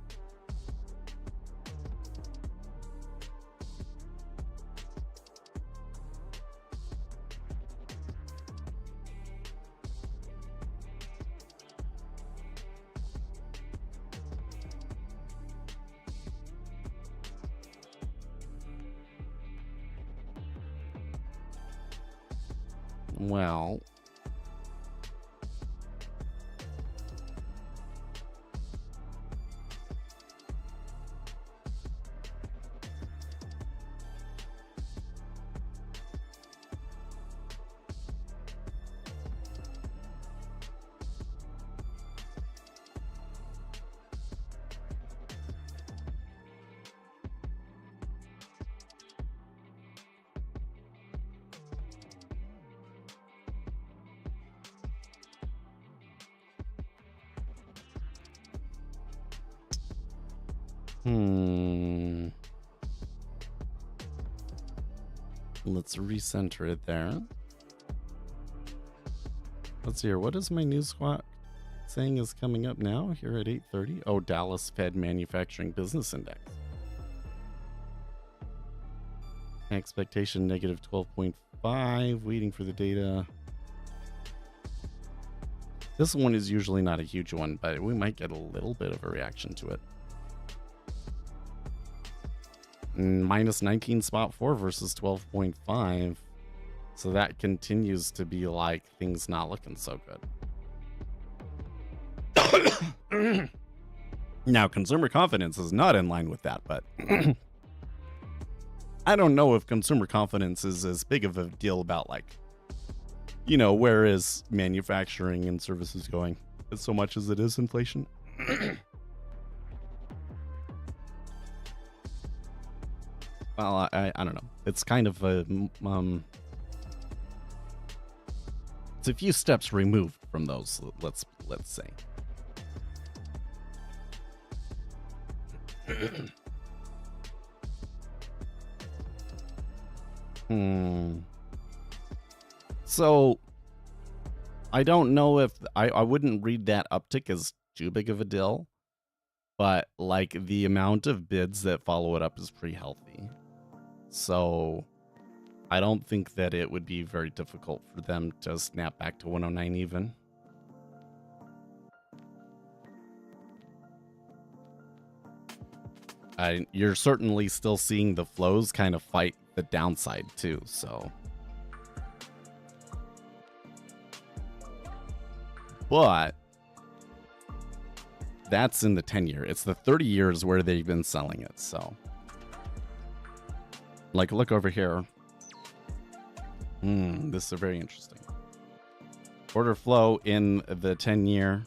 Well, Let's recenter it there. Let's see here. What is my news squawk saying is coming up now here at 8:30? Oh, Dallas Fed Manufacturing Business Index. Expectation negative 12.5. Waiting for the data. This one is usually not a huge one, but we might get a little bit of a reaction to it. Minus 19.4 versus 12.5. So that continues to be like things not looking so good. Now, consumer confidence is not in line with that, but I don't know if consumer confidence is as big of a deal about, like, you know, where is manufacturing and services going as so much as it is inflation. Well, I don't know. It's kind of a it's a few steps removed from those. Let's say. So I don't know if I wouldn't read that uptick as too big of a deal, but like the amount of bids that follow it up is pretty healthy. So I don't think that it would be very difficult for them to snap back to 109 even. You're certainly still seeing the flows kind of fight the downside too, so. But that's in the 10-year. It's the 30 years where they've been selling it, so. Like, look over here. This is very interesting. Order flow in the 10-year,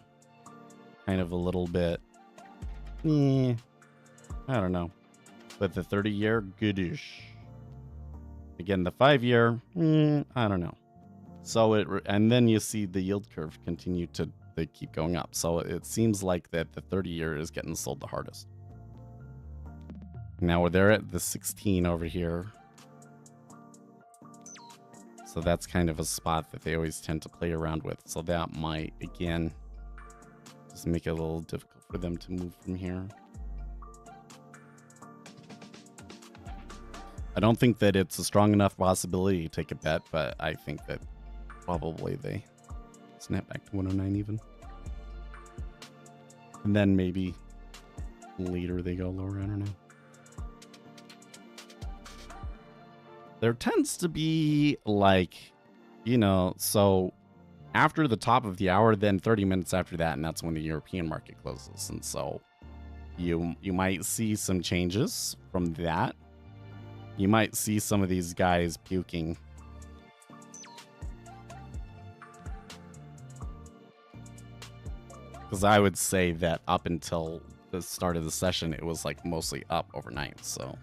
kind of a little bit. I don't know. But the 30-year, goodish. Again, the 5-year, I don't know. So and then you see the yield curve continue to they keep going up. So it seems like that the 30-year is getting sold the hardest. Now they're at the 16 over here. So that's kind of a spot that they always tend to play around with. So that might, again, just make it a little difficult for them to move from here. I don't think that it's a strong enough possibility to take a bet, but I think that probably they snap back to 109 even. And then maybe later they go lower, I don't know. There tends to be like, you know, so after the top of the hour, then 30 minutes after that, and that's when the European market closes. And so you might see some changes from that. You might see some of these guys puking. Because I would say that up until the start of the session, it was like mostly up overnight, so.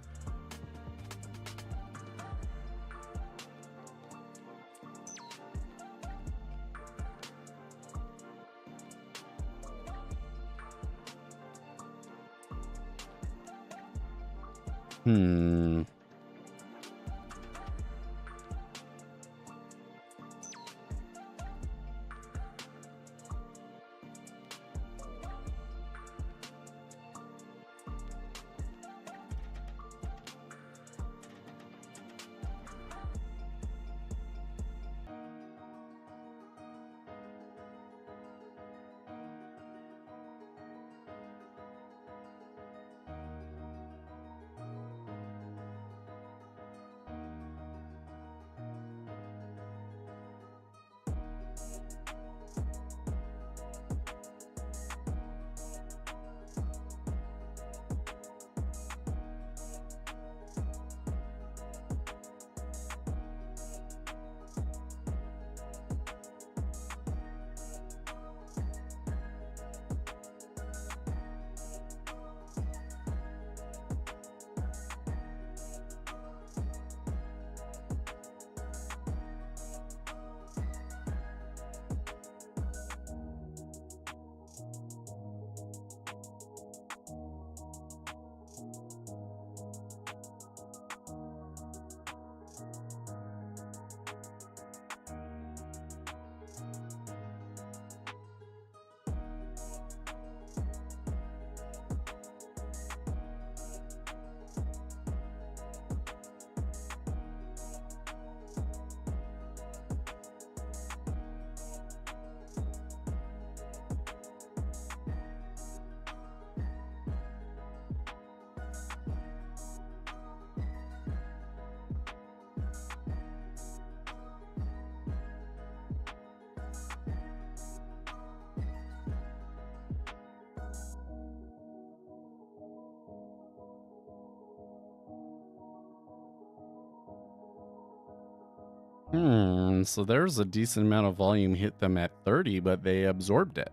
So there's a decent amount of volume hit them at 30, but they absorbed it.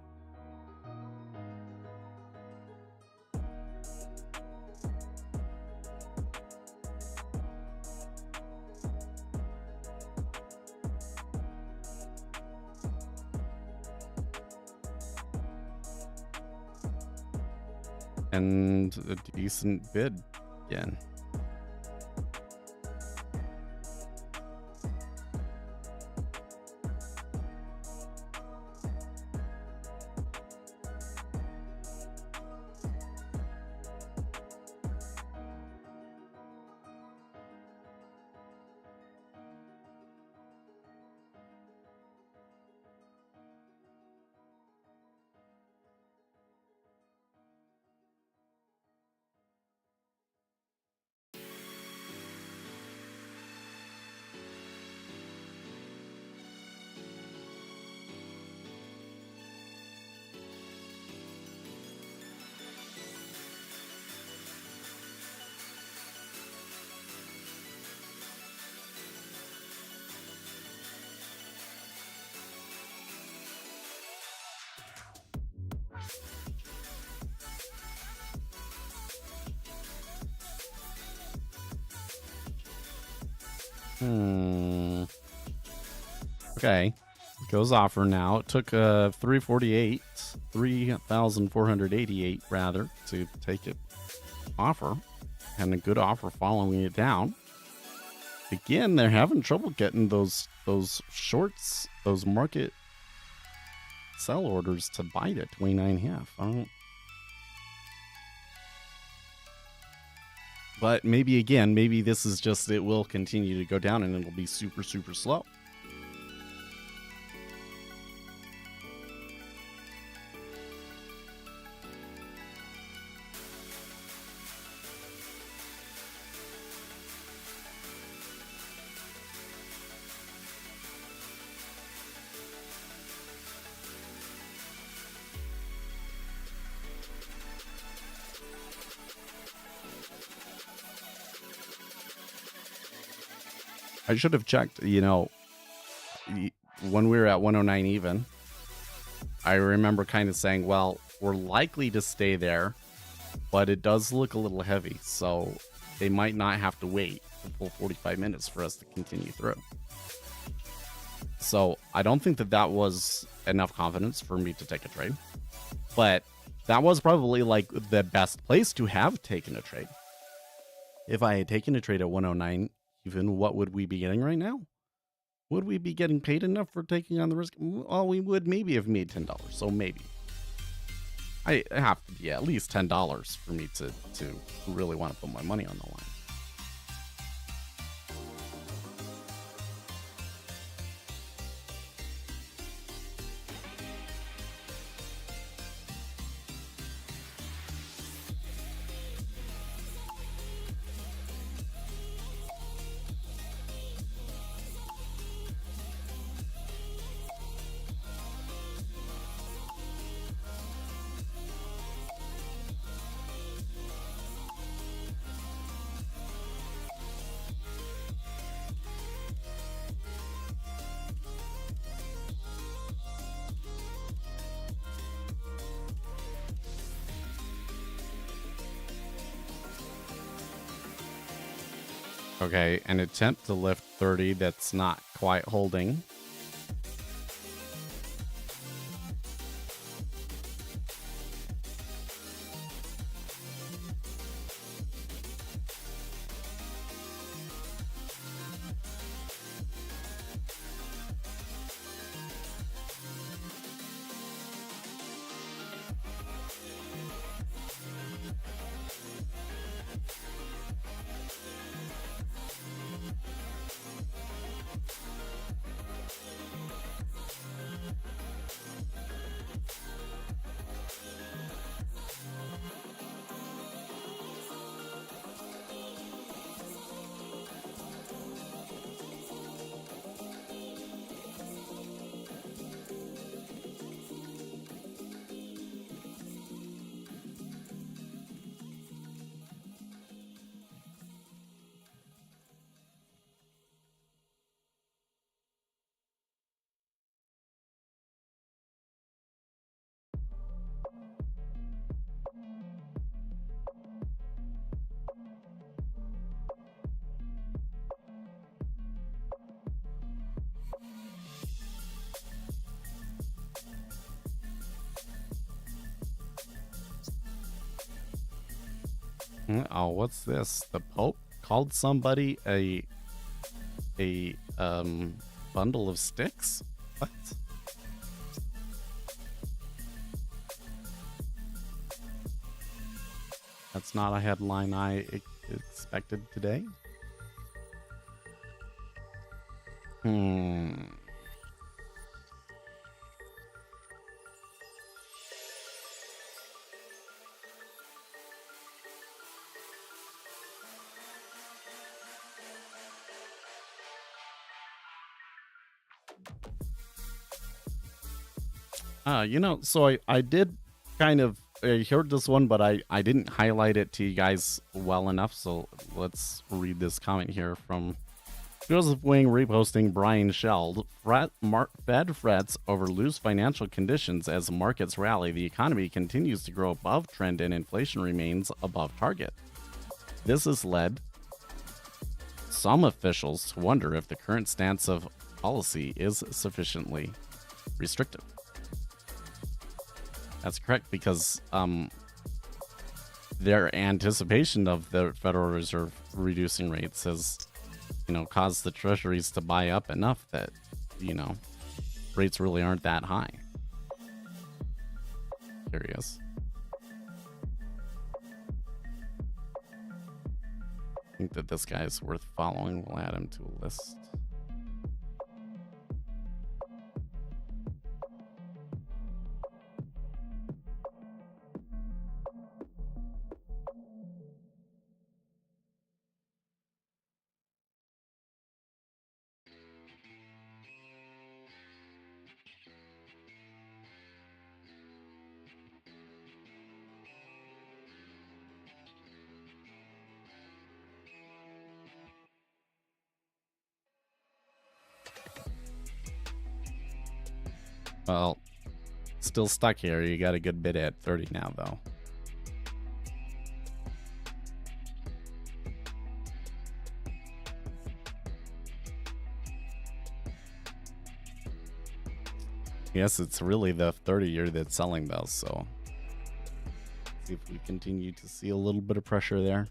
And a decent bid again. Okay. Goes offer now. It took 3,488 rather, to take it offer. And a good offer following it down. Again, they're having trouble getting those shorts, those market sell orders to bite at 29.5. But maybe this is just, it will continue to go down and it'll be super, super slow. I should have checked, when we were at 109 even, I remember kind of saying, well, we're likely to stay there, but it does look a little heavy, so they might not have to wait the full 45 minutes for us to continue through. So I don't think that was enough confidence for me to take a trade, but that was probably like the best place to have taken a trade. If I had taken a trade at 109, even, what would we be getting right now? Would we be getting paid enough for taking on the risk? Well, we would maybe have made $10, so maybe. I have to, at least $10 for me to really want to put my money on the line. Okay, an attempt to lift 30 that's not quite holding. Oh, what's this? The Pope called somebody a bundle of sticks? What? That's not a headline I expected today. So I did kind of I heard this one, but I didn't highlight it to you guys well enough. So let's read this comment here from Joseph Wing reposting Brian Sheld. Fed frets over loose financial conditions as markets rally. The economy continues to grow above trend and inflation remains above target. This has led some officials to wonder if the current stance of policy is sufficiently restrictive. That's correct, because their anticipation of the Federal Reserve reducing rates has, caused the treasuries to buy up enough that, rates really aren't that high. Curious. I think that this guy is worth following. We'll add him to a list. Well, still stuck here. You got a good bit at 30 now, though. Yes, it's really the 30-year that's selling, though, so see if we continue to see a little bit of pressure there.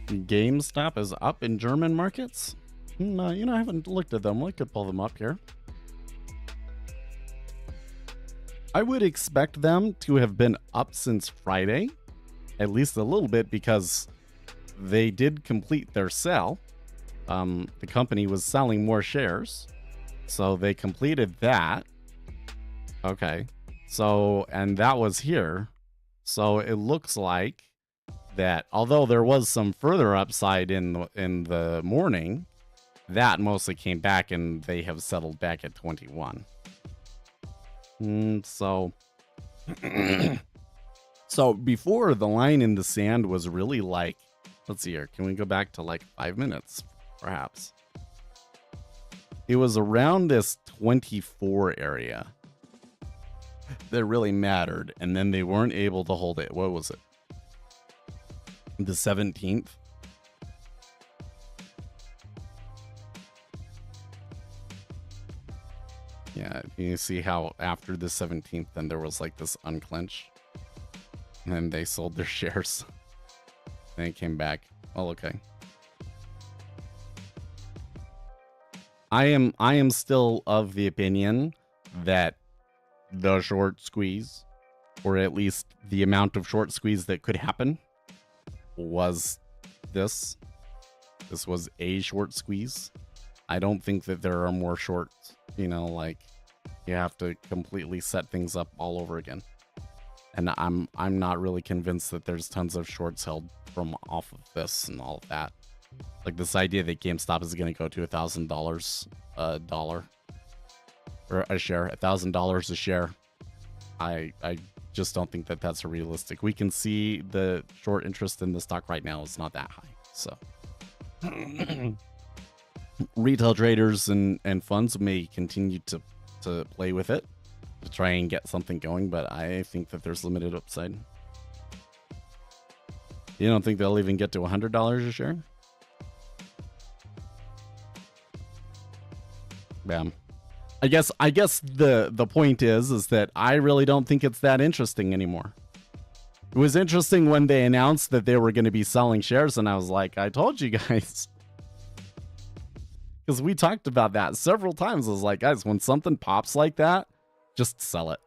GameStop is up in German markets. I haven't looked at them. I could pull them up here. I would expect them to have been up since Friday, at least a little bit, because they did complete their sell. The company was selling more shares, so they completed that. Okay, and that was here. So it looks like that, although there was some further upside in the morning, that mostly came back and they have settled back at 21. So before, the line in the sand was really like, let's see here, can we go back to like 5 minutes perhaps? It was around this 24 area that really mattered, and then they weren't able to hold it. What was it? The 17th. Yeah, you see how after the 17th, then there was like this unclench, and then they sold their shares. Then it came back. Oh, okay. I am still of the opinion that the short squeeze, or at least the amount of short squeeze that could happen, was this. This was a short squeeze. I don't think that there are more shorts, like you have to completely set things up all over again. And I'm not really convinced that there's tons of shorts held from off of this and all of that. Like this idea that GameStop is going to go to $1,000 a dollar or a share, $1,000 a share. I just don't think that that's realistic. We can see the short interest in the stock right now is not that high. So retail traders and funds may continue to play with it to try and get something going, but I think that there's limited upside. You don't think they'll even get to $100 a share? Bam. I guess the point is that I really don't think it's that interesting anymore. It was interesting when they announced that they were going to be selling shares, and I was like, I told you guys. Because we talked about that several times. I was like, guys, when something pops like that, just sell it.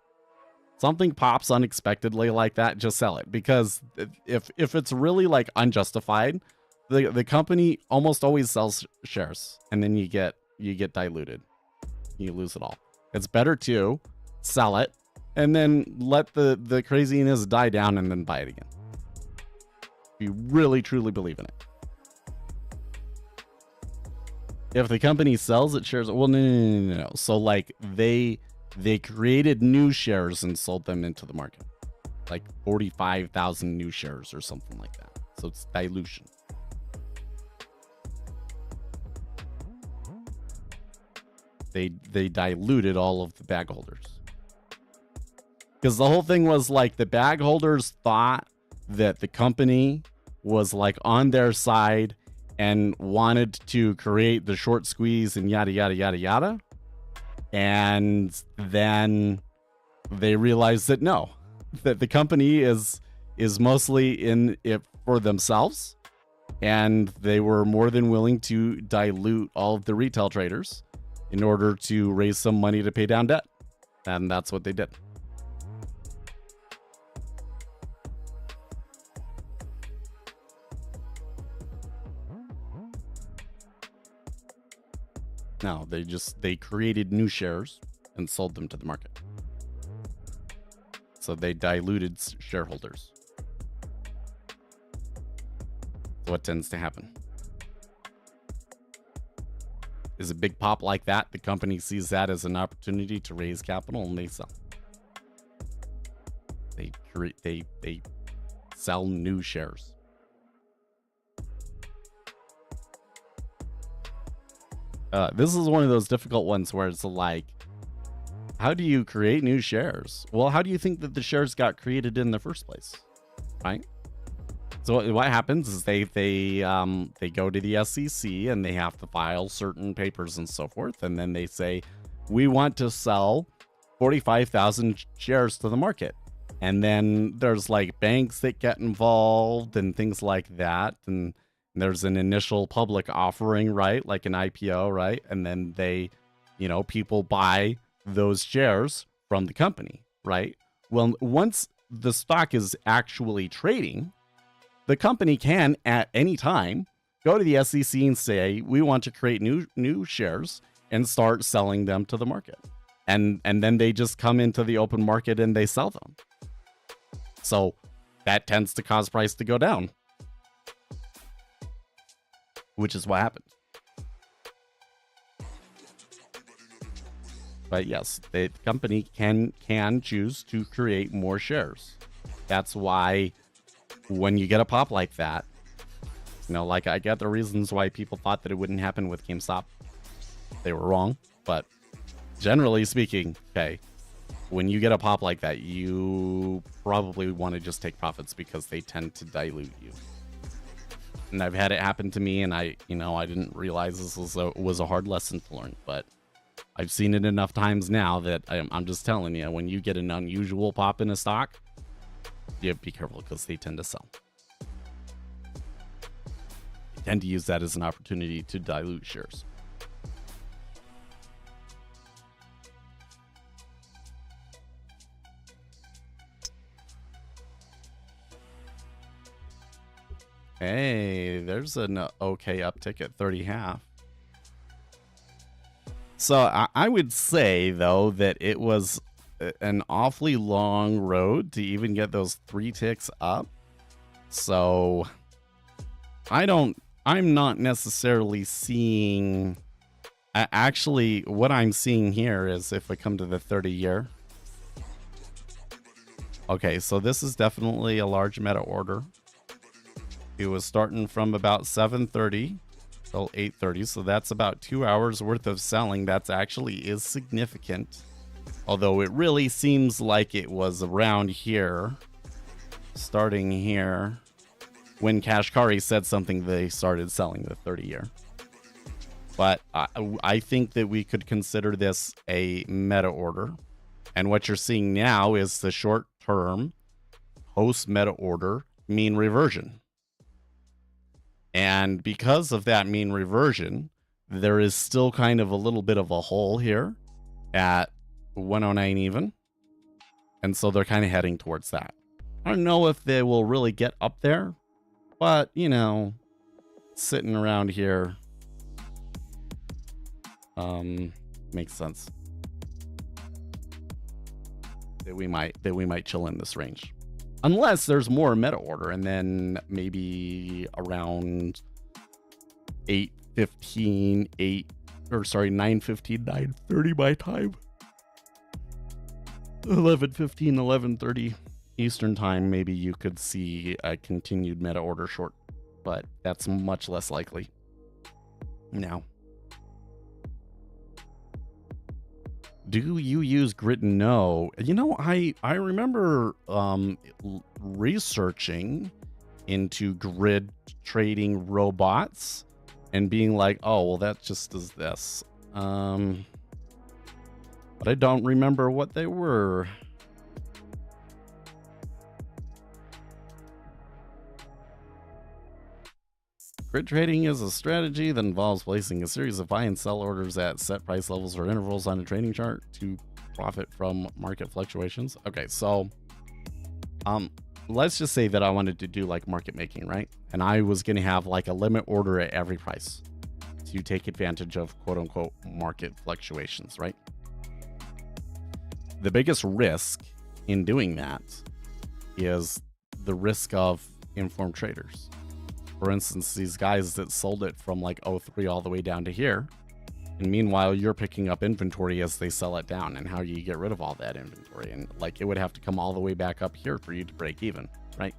Something pops unexpectedly like that, just sell it. Because if it's really like unjustified, the company almost always sells shares, and then you get diluted. You lose it all. It's better to sell it and then let the craziness die down and then buy it again. If you really truly believe in it. If the company sells its shares, well, no. So like they created new shares and sold them into the market, like 45,000 new shares or something like that. So it's dilution. They diluted all of the bag holders. Because the whole thing was like the bag holders thought that the company was like on their side and wanted to create the short squeeze and yada, yada, yada, yada. And then they realized that no, that the company is mostly in it for themselves. And they were more than willing to dilute all of the retail traders in order to raise some money to pay down debt. And that's what they did. No, they created new shares and sold them to the market. So they diluted shareholders. What tends to happen is a big pop like that. The company sees that as an opportunity to raise capital and they sell. They sell new shares. This is one of those difficult ones where it's like, how do you create new shares? Well, how do you think that the shares got created in the first place? Right? So what happens is they go to the SEC and they have to file certain papers and so forth. And then they say, we want to sell 45,000 shares to the market. And then there's like banks that get involved and things like that. And there's an initial public offering, right? Like an IPO, right? And then people buy those shares from the company, right? Well, once the stock is actually trading, the company can at any time go to the SEC and say, we want to create new shares and start selling them to the market. And then they just come into the open market and they sell them. So that tends to cause price to go down, which is what happened. But yes, the company can choose to create more shares. That's why when you get a pop like that, like I get the reasons why people thought that it wouldn't happen with GameStop. They were wrong, but generally speaking, okay, when you get a pop like that, you probably want to just take profits because they tend to dilute you. And I've had it happen to me, and I didn't realize this was a hard lesson to learn, but I've seen it enough times now that I'm just telling you, when you get an unusual pop in a stock, you have to be careful because they tend to sell. They tend to use that as an opportunity to dilute shares. Hey, there's an okay uptick at 30.5. So I would say, though, that it was an awfully long road to even get those 3 ticks up. So I'm not necessarily seeing, actually, what I'm seeing here is if I come to the 30-year. Okay, so this is definitely a large meta order. It was starting from about 7:30 till 8:30, so that's about 2 hours worth of selling. That's actually is significant, although it really seems like it was around here, starting here, when Kashkari said something, they started selling the 30-year. But I think that we could consider this a meta order, and what you're seeing now is the short-term post-meta order mean reversion. And because of that mean reversion, there is still kind of a little bit of a hole here at 109 even. And so they're kind of heading towards that. I don't know if they will really get up there, but, you know, sitting around here makes sense. That we might chill in this range. Unless there's more meta order, and then maybe around 9:15, 9:30 my time. 11:15, 11:30 Eastern time, maybe you could see a continued meta order short, but that's much less likely now. Do you use grid? No. You know, I remember researching into grid trading robots and being like, oh, well, that just does this. But I don't remember what they were. Grid trading is a strategy that involves placing a series of buy and sell orders at set price levels or intervals on a trading chart to profit from market fluctuations. Okay, so let's just say that I wanted to do like market making, right? And I was going to have like a limit order at every price to take advantage of quote unquote market fluctuations, right? The biggest risk in doing that is the risk of informed traders. For instance, these guys that sold it from like 03 all the way down to here. And meanwhile, you're picking up inventory as they sell it down. And how do you get rid of all that inventory? And like it would have to come all the way back up here for you to break even, right?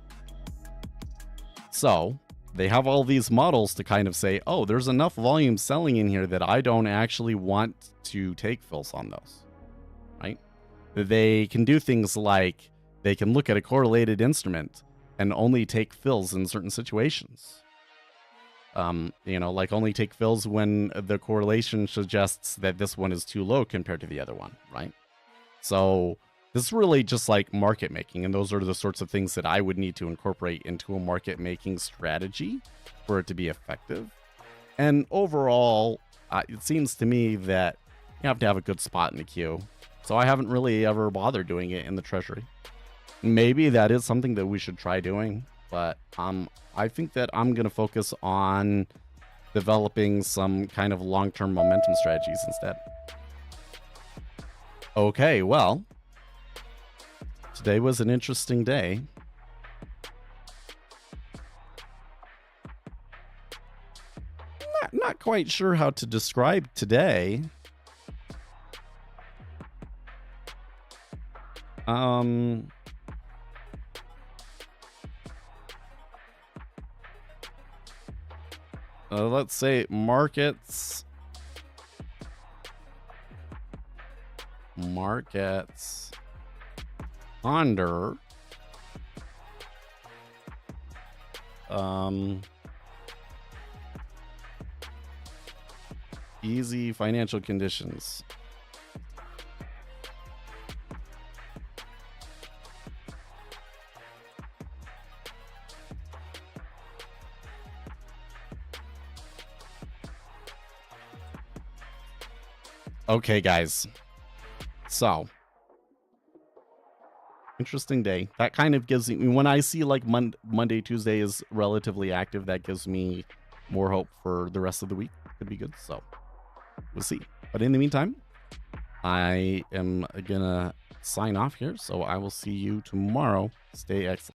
So they have all these models to kind of say, oh, there's enough volume selling in here that I don't actually want to take fills on those, right? They can do things like they can look at a correlated instrument and only take fills in certain situations. You know, like only take fills when the correlation suggests that this one is too low compared to the other one, right? So this is really just like market making, and those are the sorts of things that I would need to incorporate into a market making strategy for it to be effective. And overall, it seems to me that you have to have a good spot in the queue. So I haven't really ever bothered doing it in the treasury. Maybe that is something that we should try doing, but I think that I'm going to focus on developing some kind of long-term momentum strategies instead. Okay, well, today was an interesting day. Not quite sure how to describe today. Let's say markets under easy financial conditions. Okay, guys. So, Interesting day. That kind of gives me, when I see like Monday, Tuesday is relatively active, that gives me more hope for the rest of the week. Could be good. So we'll see. But in the meantime, I am gonna sign off here. So I will see you tomorrow. Stay excellent.